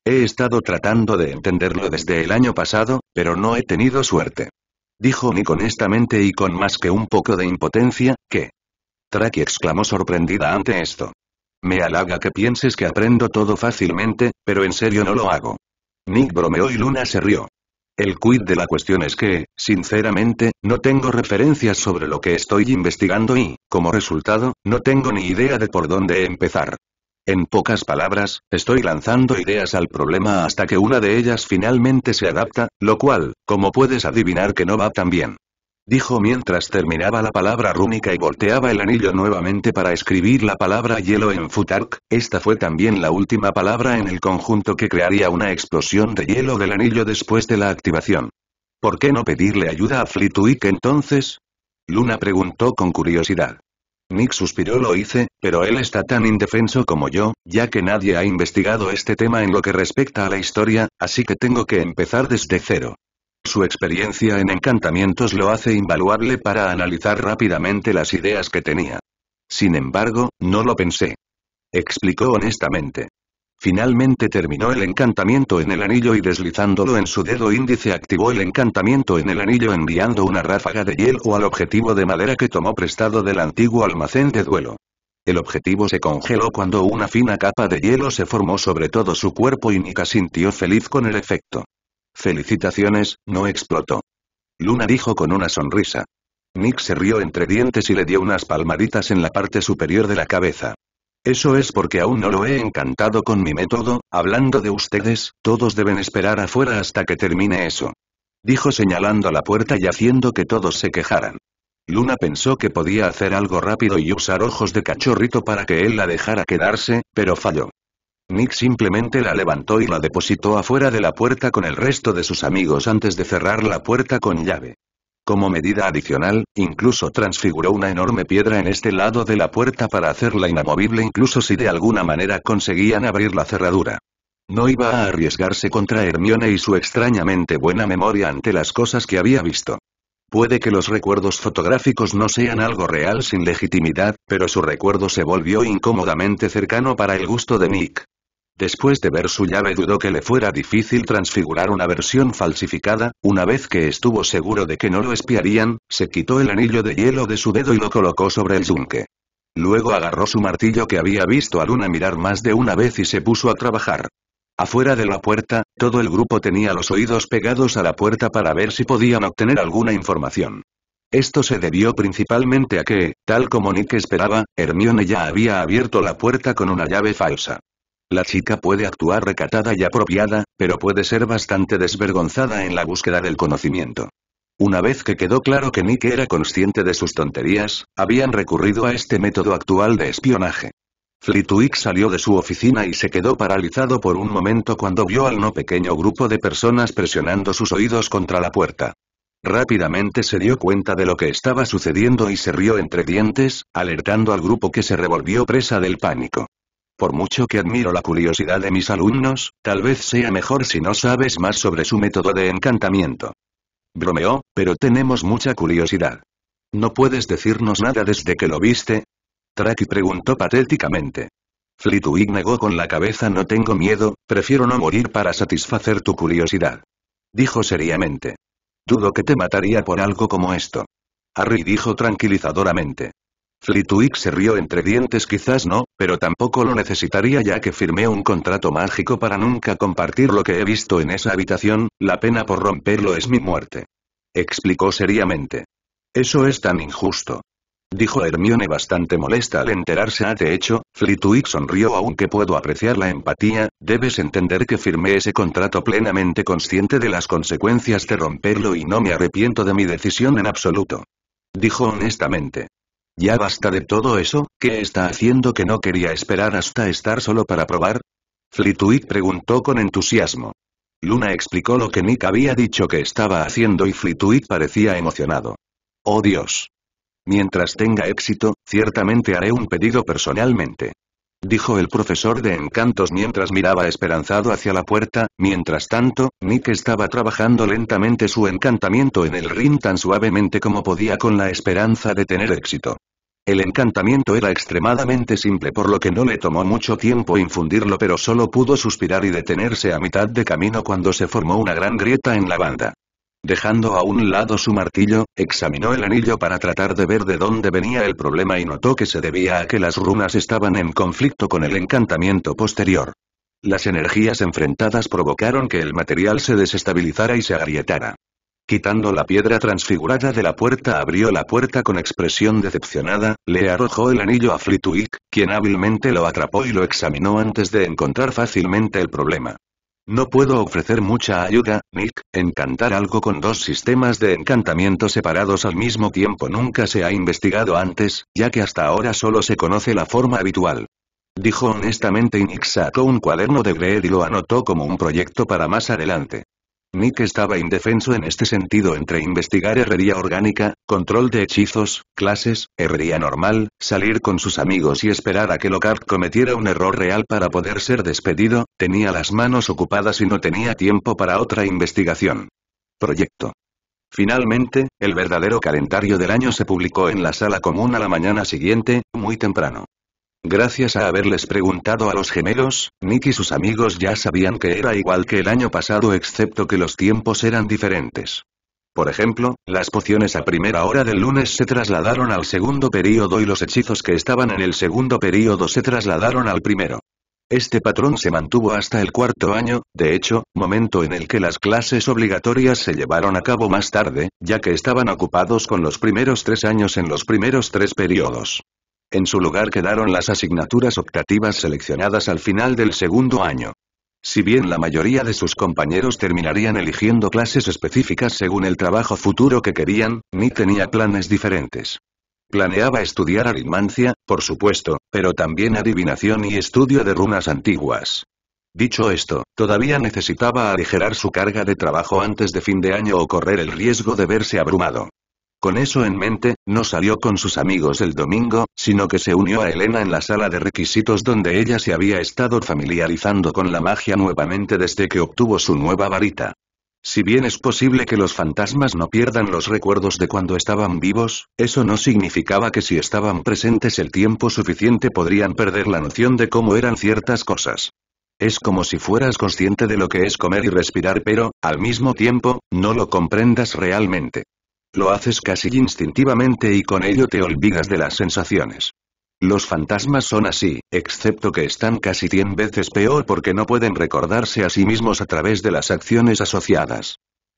He estado tratando de entenderlo desde el año pasado, pero no he tenido suerte. Dijo Nick honestamente y con más que un poco de impotencia. ¿Qué? Traki exclamó sorprendida ante esto. Me halaga que pienses que aprendo todo fácilmente, pero en serio no lo hago. Nick bromeó y Luna se rió. El quid de la cuestión es que, sinceramente, no tengo referencias sobre lo que estoy investigando y, como resultado, no tengo ni idea de por dónde empezar. En pocas palabras, estoy lanzando ideas al problema hasta que una de ellas finalmente se adapta, lo cual, como puedes adivinar que no va tan bien. Dijo mientras terminaba la palabra rúnica y volteaba el anillo nuevamente para escribir la palabra hielo en Futhark. Esta fue también la última palabra en el conjunto que crearía una explosión de hielo del anillo después de la activación. ¿Por qué no pedirle ayuda a Flitwick entonces? Luna preguntó con curiosidad. Nick suspiró. Lo hice, pero él está tan indefenso como yo, ya que nadie ha investigado este tema en lo que respecta a la historia, así que tengo que empezar desde cero. Su experiencia en encantamientos lo hace invaluable para analizar rápidamente las ideas que tenía. Sin embargo, no lo pensé. Explicó honestamente. Finalmente terminó el encantamiento en el anillo y deslizándolo en su dedo índice activó el encantamiento en el anillo enviando una ráfaga de hielo al objetivo de madera que tomó prestado del antiguo almacén de duelo. El objetivo se congeló cuando una fina capa de hielo se formó sobre todo su cuerpo y Nika sintió feliz con el efecto. Felicitaciones, no explotó. Luna dijo con una sonrisa. Nick se rió entre dientes y le dio unas palmaditas en la parte superior de la cabeza. Eso es porque aún no lo he encantado con mi método. Hablando de ustedes, todos deben esperar afuera hasta que termine eso. Dijo señalando la puerta y haciendo que todos se quejaran. Luna pensó que podía hacer algo rápido y usar ojos de cachorrito para que él la dejara quedarse, pero falló. Nick simplemente la levantó y la depositó afuera de la puerta con el resto de sus amigos antes de cerrar la puerta con llave. Como medida adicional, incluso transfiguró una enorme piedra en este lado de la puerta para hacerla inamovible incluso si de alguna manera conseguían abrir la cerradura. No iba a arriesgarse contra Hermione y su extrañamente buena memoria ante las cosas que había visto. Puede que los recuerdos fotográficos no sean algo real sin legitimidad, pero su recuerdo se volvió incómodamente cercano para el gusto de Nick. Después de ver su llave dudó que le fuera difícil transfigurar una versión falsificada. Una vez que estuvo seguro de que no lo espiarían, se quitó el anillo de hielo de su dedo y lo colocó sobre el yunque. Luego agarró su martillo que había visto a Luna mirar más de una vez y se puso a trabajar. Afuera de la puerta, todo el grupo tenía los oídos pegados a la puerta para ver si podían obtener alguna información. Esto se debió principalmente a que, tal como Nick esperaba, Hermione ya había abierto la puerta con una llave falsa. La chica puede actuar recatada y apropiada, pero puede ser bastante desvergonzada en la búsqueda del conocimiento. Una vez que quedó claro que Nick era consciente de sus tonterías, habían recurrido a este método actual de espionaje. Flitwick salió de su oficina y se quedó paralizado por un momento cuando vio al no pequeño grupo de personas presionando sus oídos contra la puerta. Rápidamente se dio cuenta de lo que estaba sucediendo y se rió entre dientes, alertando al grupo que se revolvió presa del pánico. Por mucho que admiro la curiosidad de mis alumnos, tal vez sea mejor si no sabes más sobre su método de encantamiento. Bromeó, pero tenemos mucha curiosidad. ¿No puedes decirnos nada desde que lo viste? Traki preguntó patéticamente. Flitwick negó con la cabeza. No tengo miedo, prefiero no morir para satisfacer tu curiosidad. Dijo seriamente. Dudo que te mataría por algo como esto. Harry dijo tranquilizadoramente. Flitwick se rió entre dientes. Quizás no, pero tampoco lo necesitaría ya que firmé un contrato mágico para nunca compartir lo que he visto en esa habitación, la pena por romperlo es mi muerte. Explicó seriamente. Eso es tan injusto. Dijo Hermione bastante molesta al enterarse. De hecho, Flitwick sonrió. Aunque puedo apreciar la empatía, debes entender que firmé ese contrato plenamente consciente de las consecuencias de romperlo y no me arrepiento de mi decisión en absoluto. Dijo honestamente. Ya basta de todo eso, ¿qué está haciendo que no quería esperar hasta estar solo para probar? Flitwick preguntó con entusiasmo. Luna explicó lo que Nick había dicho que estaba haciendo y Flitwick parecía emocionado. Oh Dios. Mientras tenga éxito, ciertamente haré un pedido personalmente. Dijo el profesor de encantos mientras miraba esperanzado hacia la puerta. Mientras tanto, Nick estaba trabajando lentamente su encantamiento en el ring tan suavemente como podía con la esperanza de tener éxito. El encantamiento era extremadamente simple por lo que no le tomó mucho tiempo infundirlo pero solo pudo suspirar y detenerse a mitad de camino cuando se formó una gran grieta en la banda. Dejando a un lado su martillo, examinó el anillo para tratar de ver de dónde venía el problema y notó que se debía a que las runas estaban en conflicto con el encantamiento posterior. Las energías enfrentadas provocaron que el material se desestabilizara y se agrietara. Quitando la piedra transfigurada de la puerta, abrió la puerta con expresión decepcionada, le arrojó el anillo a Flitwick, quien hábilmente lo atrapó y lo examinó antes de encontrar fácilmente el problema. No puedo ofrecer mucha ayuda, Nick. Encantar algo con dos sistemas de encantamiento separados al mismo tiempo nunca se ha investigado antes, ya que hasta ahora solo se conoce la forma habitual. Dijo honestamente y Nick sacó un cuaderno de Gred y lo anotó como un proyecto para más adelante. Nick estaba indefenso en este sentido entre investigar herrería orgánica, control de hechizos, clases, herrería normal, salir con sus amigos y esperar a que Lockhart cometiera un error real para poder ser despedido. Tenía las manos ocupadas y no tenía tiempo para otra investigación. Proyecto. Finalmente, el verdadero calendario del año se publicó en la sala común a la mañana siguiente, muy temprano. Gracias a haberles preguntado a los gemelos, Nick y sus amigos ya sabían que era igual que el año pasado excepto que los tiempos eran diferentes. Por ejemplo, las pociones a primera hora del lunes se trasladaron al segundo período y los hechizos que estaban en el segundo período se trasladaron al primero. Este patrón se mantuvo hasta el cuarto año, de hecho, momento en el que las clases obligatorias se llevaron a cabo más tarde, ya que estaban ocupados con los primeros 3 años en los primeros 3 períodos. En su lugar quedaron las asignaturas optativas seleccionadas al final del segundo año. Si bien la mayoría de sus compañeros terminarían eligiendo clases específicas según el trabajo futuro que querían, Nick tenía planes diferentes. Planeaba estudiar aritmancia, por supuesto, pero también adivinación y estudio de runas antiguas. Dicho esto, todavía necesitaba aligerar su carga de trabajo antes de fin de año o correr el riesgo de verse abrumado. Con eso en mente, no salió con sus amigos el domingo, sino que se unió a Elena en la sala de requisitos donde ella se había estado familiarizando con la magia nuevamente desde que obtuvo su nueva varita. Si bien es posible que los fantasmas no pierdan los recuerdos de cuando estaban vivos, eso no significaba que si estaban presentes el tiempo suficiente podrían perder la noción de cómo eran ciertas cosas. Es como si fueras consciente de lo que es comer y respirar pero, al mismo tiempo, no lo comprendas realmente. Lo haces casi instintivamente y con ello te olvidas de las sensaciones. Los fantasmas son así, excepto que están casi 100 veces peor porque no pueden recordarse a sí mismos a través de las acciones asociadas.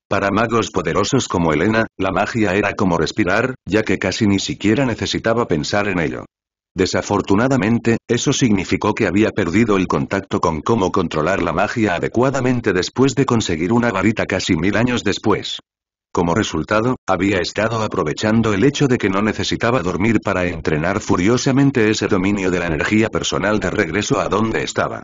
Para magos poderosos como Elena, la magia era como respirar, ya que casi ni siquiera necesitaba pensar en ello. Desafortunadamente, eso significó que había perdido el contacto con cómo controlar la magia adecuadamente después de conseguir una varita casi 1000 años después. Como resultado, había estado aprovechando el hecho de que no necesitaba dormir para entrenar furiosamente ese dominio de la energía personal de regreso a donde estaba.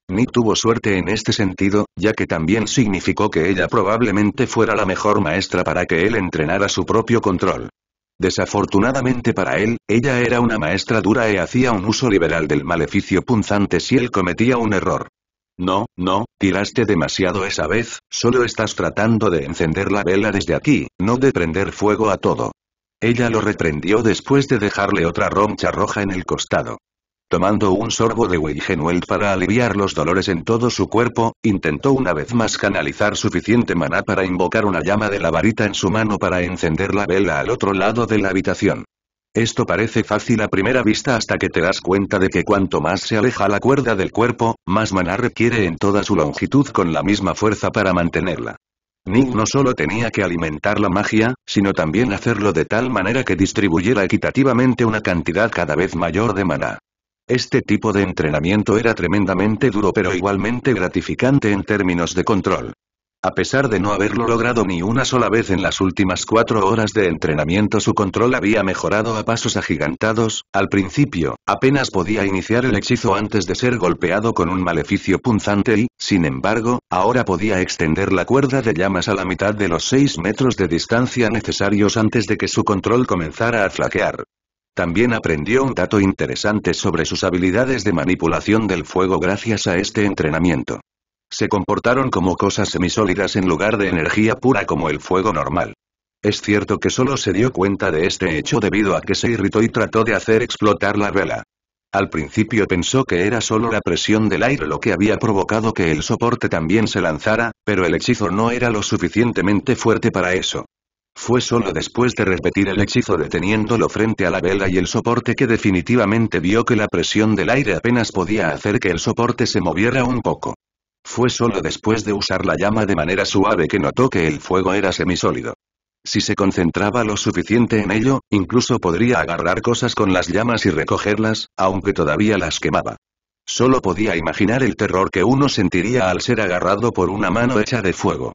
Nick tuvo suerte en este sentido, ya que también significó que ella probablemente fuera la mejor maestra para que él entrenara su propio control. Desafortunadamente para él, ella era una maestra dura y hacía un uso liberal del maleficio punzante si él cometía un error. No, tiraste demasiado esa vez, solo estás tratando de encender la vela desde aquí, no de prender fuego a todo. Ella lo reprendió después de dejarle otra roncha roja en el costado. Tomando un sorbo de Weihenwald para aliviar los dolores en todo su cuerpo, intentó una vez más canalizar suficiente maná para invocar una llama de la varita en su mano para encender la vela al otro lado de la habitación. Esto parece fácil a primera vista hasta que te das cuenta de que cuanto más se aleja la cuerda del cuerpo, más maná requiere en toda su longitud con la misma fuerza para mantenerla. Nick no solo tenía que alimentar la magia, sino también hacerlo de tal manera que distribuyera equitativamente una cantidad cada vez mayor de maná. Este tipo de entrenamiento era tremendamente duro pero igualmente gratificante en términos de control. A pesar de no haberlo logrado ni una sola vez en las últimas 4 horas de entrenamiento, su control había mejorado a pasos agigantados. Al principio, apenas podía iniciar el hechizo antes de ser golpeado con un maleficio punzante y, sin embargo, ahora podía extender la cuerda de llamas a la mitad de los 6 metros de distancia necesarios antes de que su control comenzara a flaquear. También aprendió un dato interesante sobre sus habilidades de manipulación del fuego gracias a este entrenamiento. Se comportaron como cosas semisólidas en lugar de energía pura como el fuego normal. Es cierto que solo se dio cuenta de este hecho debido a que se irritó y trató de hacer explotar la vela. Al principio pensó que era solo la presión del aire lo que había provocado que el soporte también se lanzara, pero el hechizo no era lo suficientemente fuerte para eso. Fue solo después de repetir el hechizo deteniéndolo frente a la vela y el soporte que definitivamente vio que la presión del aire apenas podía hacer que el soporte se moviera un poco. Fue solo después de usar la llama de manera suave que notó que el fuego era semisólido. Si se concentraba lo suficiente en ello, incluso podría agarrar cosas con las llamas y recogerlas, aunque todavía las quemaba. Solo podía imaginar el terror que uno sentiría al ser agarrado por una mano hecha de fuego.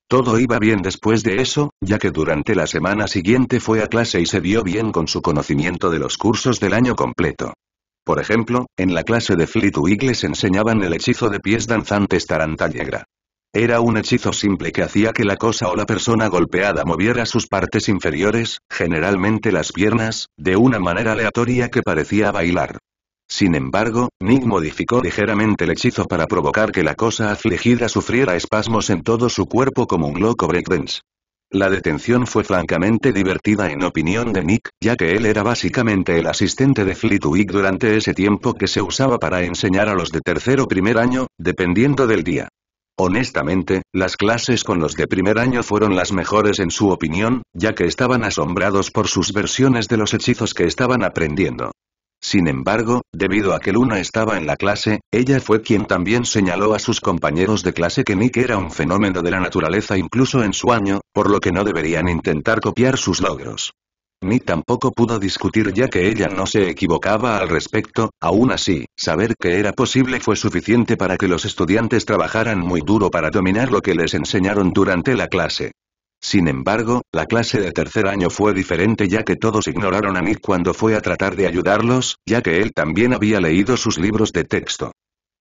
Todo iba bien después de eso, ya que durante la semana siguiente fue a clase y se vio bien con su conocimiento de los cursos del año completo. Por ejemplo, en la clase de Flitwick les enseñaban el hechizo de pies danzantes Tarantallegra. Era un hechizo simple que hacía que la cosa o la persona golpeada moviera sus partes inferiores, generalmente las piernas, de una manera aleatoria que parecía bailar. Sin embargo, Nick modificó ligeramente el hechizo para provocar que la cosa afligida sufriera espasmos en todo su cuerpo como un loco breakdance. La detención fue francamente divertida en opinión de Nick, ya que él era básicamente el asistente de Flitwick durante ese tiempo que se usaba para enseñar a los de tercer o primer año, dependiendo del día. Honestamente, las clases con los de primer año fueron las mejores en su opinión, ya que estaban asombrados por sus versiones de los hechizos que estaban aprendiendo. Sin embargo, debido a que Luna estaba en la clase, ella fue quien también señaló a sus compañeros de clase que Nick era un fenómeno de la naturaleza incluso en su año, por lo que no deberían intentar copiar sus logros. Nick tampoco pudo discutir ya que ella no se equivocaba al respecto. Aún así, saber que era posible fue suficiente para que los estudiantes trabajaran muy duro para dominar lo que les enseñaron durante la clase. Sin embargo, la clase de tercer año fue diferente ya que todos ignoraron a Nick cuando fue a tratar de ayudarlos, ya que él también había leído sus libros de texto.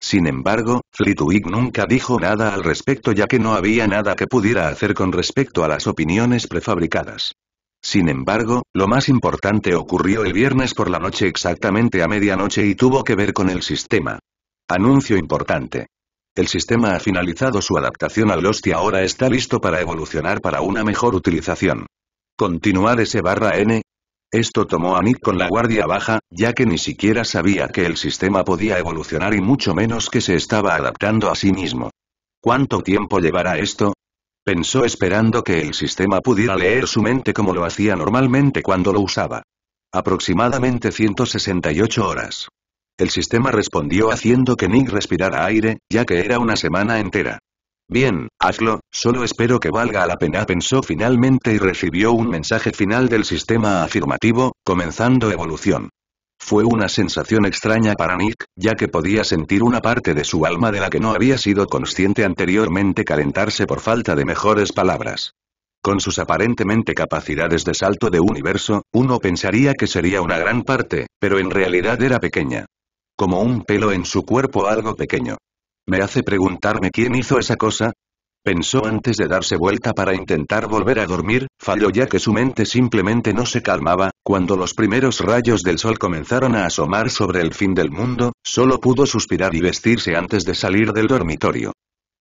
Sin embargo, Flitwick nunca dijo nada al respecto ya que no había nada que pudiera hacer con respecto a las opiniones prefabricadas. Sin embargo, lo más importante ocurrió el viernes por la noche exactamente a medianoche y tuvo que ver con el sistema. Anuncio importante. El sistema ha finalizado su adaptación al Lost y ahora está listo para evolucionar para una mejor utilización. Continuar S/N. Esto tomó a Nick con la guardia baja, ya que ni siquiera sabía que el sistema podía evolucionar y mucho menos que se estaba adaptando a sí mismo. ¿Cuánto tiempo llevará esto? Pensó esperando que el sistema pudiera leer su mente como lo hacía normalmente cuando lo usaba. Aproximadamente 168 horas. El sistema respondió haciendo que Nick respirara aire, ya que era una semana entera. Bien, hazlo, solo espero que valga la pena, pensó finalmente y recibió un mensaje final del sistema afirmativo, comenzando evolución. Fue una sensación extraña para Nick, ya que podía sentir una parte de su alma de la que no había sido consciente anteriormente calentarse por falta de mejores palabras. Con sus aparentemente capacidades de salto de universo, uno pensaría que sería una gran parte, pero en realidad era pequeña. Como un pelo en su cuerpo, algo pequeño. ¿Me hace preguntarme quién hizo esa cosa? Pensó antes de darse vuelta para intentar volver a dormir, falló ya que su mente simplemente no se calmaba. Cuando los primeros rayos del sol comenzaron a asomar sobre el fin del mundo, solo pudo suspirar y vestirse antes de salir del dormitorio.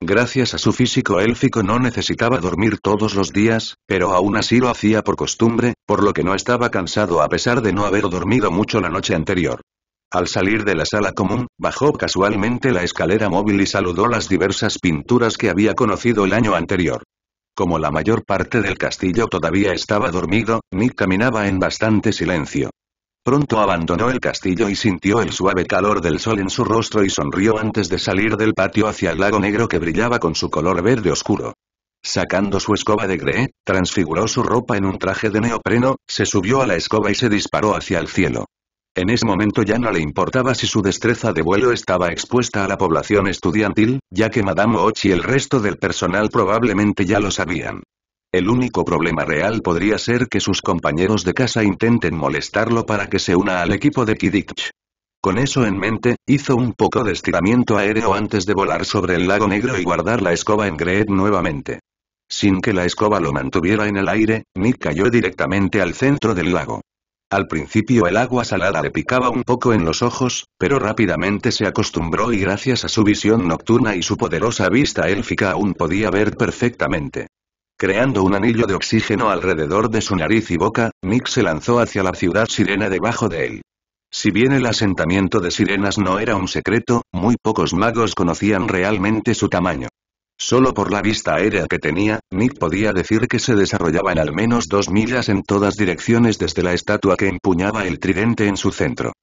Gracias a su físico élfico no necesitaba dormir todos los días, pero aún así lo hacía por costumbre, por lo que no estaba cansado a pesar de no haber dormido mucho la noche anterior. Al salir de la sala común, bajó casualmente la escalera móvil y saludó las diversas pinturas que había conocido el año anterior. Como la mayor parte del castillo todavía estaba dormido, Nick caminaba en bastante silencio. Pronto abandonó el castillo y sintió el suave calor del sol en su rostro y sonrió antes de salir del patio hacia el lago negro que brillaba con su color verde oscuro. Sacando su escoba de gré, transfiguró su ropa en un traje de neopreno, se subió a la escoba y se disparó hacia el cielo. En ese momento ya no le importaba si su destreza de vuelo estaba expuesta a la población estudiantil, ya que Madame Och y el resto del personal probablemente ya lo sabían. El único problema real podría ser que sus compañeros de casa intenten molestarlo para que se una al equipo de Quidditch. Con eso en mente, hizo un poco de estiramiento aéreo antes de volar sobre el lago negro y guardar la escoba en Greed nuevamente. Sin que la escoba lo mantuviera en el aire, Nick cayó directamente al centro del lago. Al principio el agua salada le picaba un poco en los ojos, pero rápidamente se acostumbró y gracias a su visión nocturna y su poderosa vista élfica aún podía ver perfectamente. Creando un anillo de oxígeno alrededor de su nariz y boca, Nick se lanzó hacia la ciudad sirena debajo de él. Si bien el asentamiento de sirenas no era un secreto, muy pocos magos conocían realmente su tamaño. Solo por la vista aérea que tenía, Nick podía decir que se desarrollaba en al menos 2 millas en todas direcciones desde la estatua que empuñaba el tridente en su centro.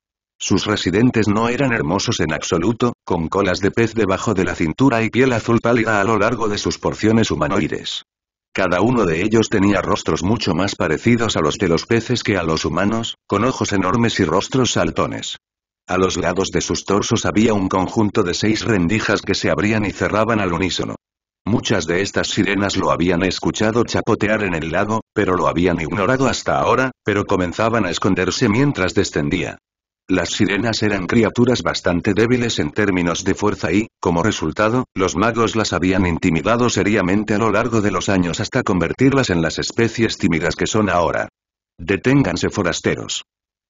Sus residentes no eran hermosos en absoluto, con colas de pez debajo de la cintura y piel azul pálida a lo largo de sus porciones humanoides. Cada uno de ellos tenía rostros mucho más parecidos a los de los peces que a los humanos, con ojos enormes y rostros saltones. A los lados de sus torsos había un conjunto de 6 rendijas que se abrían y cerraban al unísono. Muchas de estas sirenas lo habían escuchado chapotear en el lago, pero lo habían ignorado hasta ahora, pero comenzaban a esconderse mientras descendía. Las sirenas eran criaturas bastante débiles en términos de fuerza y, como resultado, los magos las habían intimidado seriamente a lo largo de los años hasta convertirlas en las especies tímidas que son ahora. «Deténganse, forasteros».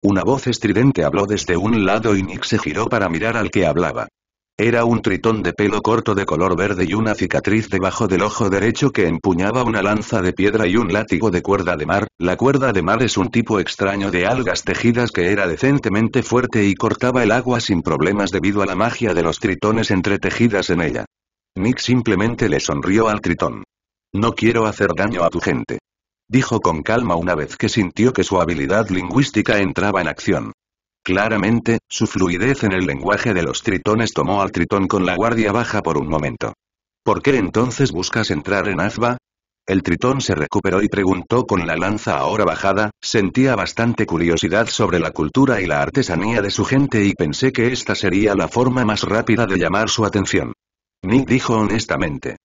Una voz estridente habló desde un lado y Nick se giró para mirar al que hablaba. Era un tritón de pelo corto de color verde y una cicatriz debajo del ojo derecho que empuñaba una lanza de piedra y un látigo de cuerda de mar. La cuerda de mar es un tipo extraño de algas tejidas que era decentemente fuerte y cortaba el agua sin problemas debido a la magia de los tritones entretejidas en ella. Nick simplemente le sonrió al tritón. «No quiero hacer daño a tu gente», dijo con calma una vez que sintió que su habilidad lingüística entraba en acción. Claramente, su fluidez en el lenguaje de los tritones tomó al tritón con la guardia baja por un momento. «¿Por qué entonces buscas entrar en Azba?» El tritón se recuperó y preguntó con la lanza ahora bajada. Sentía bastante curiosidad sobre la cultura y la artesanía de su gente y pensé que esta sería la forma más rápida de llamar su atención. Nick dijo honestamente.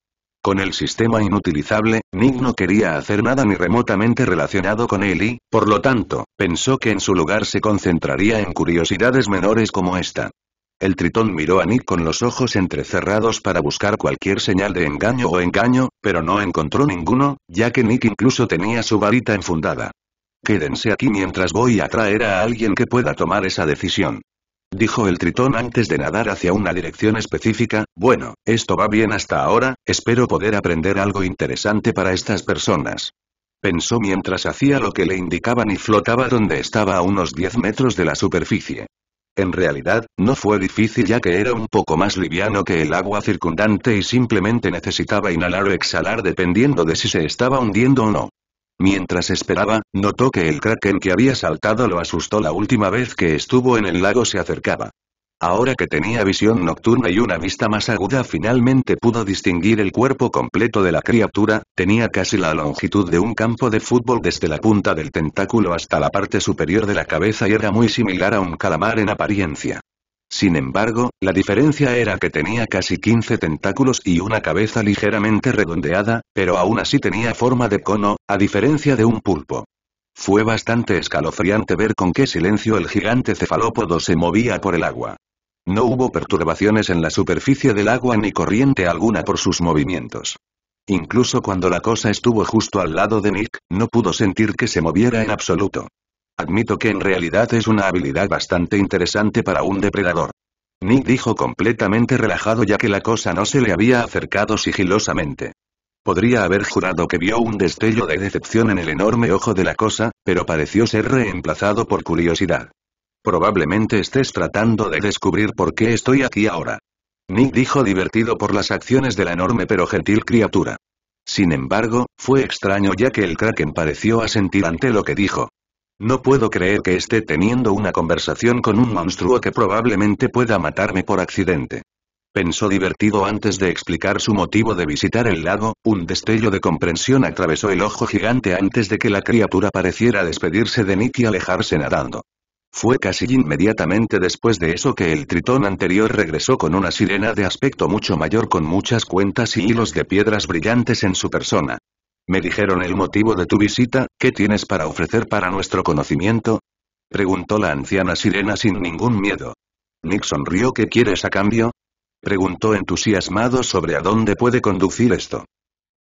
Con el sistema inutilizable, Nick no quería hacer nada ni remotamente relacionado con él y, por lo tanto, pensó que en su lugar se concentraría en curiosidades menores como esta. El tritón miró a Nick con los ojos entrecerrados para buscar cualquier señal de engaño, pero no encontró ninguno, ya que Nick incluso tenía su varita enfundada. «Quédense aquí mientras voy a traer a alguien que pueda tomar esa decisión», dijo el tritón antes de nadar hacia una dirección específica. «Bueno, esto va bien hasta ahora, espero poder aprender algo interesante para estas personas», pensó mientras hacía lo que le indicaban y flotaba donde estaba a unos 10 metros de la superficie. En realidad, no fue difícil ya que era un poco más liviano que el agua circundante y simplemente necesitaba inhalar o exhalar dependiendo de si se estaba hundiendo o no. Mientras esperaba, notó que el kraken que había saltado lo asustó la última vez que estuvo en el lago se acercaba. Ahora que tenía visión nocturna y una vista más aguda finalmente pudo distinguir el cuerpo completo de la criatura. Tenía casi la longitud de un campo de fútbol desde la punta del tentáculo hasta la parte superior de la cabeza y era muy similar a un calamar en apariencia. Sin embargo, la diferencia era que tenía casi 15 tentáculos y una cabeza ligeramente redondeada, pero aún así tenía forma de cono, a diferencia de un pulpo. Fue bastante escalofriante ver con qué silencio el gigante cefalópodo se movía por el agua. No hubo perturbaciones en la superficie del agua ni corriente alguna por sus movimientos. Incluso cuando la cosa estuvo justo al lado de Nick, no pudo sentir que se moviera en absoluto. Admito que en realidad es una habilidad bastante interesante para un depredador. Nick dijo completamente relajado ya que la cosa no se le había acercado sigilosamente. Podría haber jurado que vio un destello de decepción en el enorme ojo de la cosa, pero pareció ser reemplazado por curiosidad. Probablemente estés tratando de descubrir por qué estoy aquí ahora. Nick dijo divertido por las acciones de la enorme pero gentil criatura. Sin embargo, fue extraño ya que el Kraken pareció asentir ante lo que dijo. No puedo creer que esté teniendo una conversación con un monstruo que probablemente pueda matarme por accidente. Pensó divertido antes de explicar su motivo de visitar el lago, un destello de comprensión atravesó el ojo gigante antes de que la criatura pareciera despedirse de Nick y alejarse nadando. Fue casi inmediatamente después de eso que el tritón anterior regresó con una sirena de aspecto mucho mayor con muchas cuentas y hilos de piedras brillantes en su persona. Me dijeron el motivo de tu visita, ¿qué tienes para ofrecer para nuestro conocimiento? Preguntó la anciana sirena sin ningún miedo. Nick sonrió. ¿Qué quieres a cambio? Preguntó entusiasmado sobre a dónde puede conducir esto.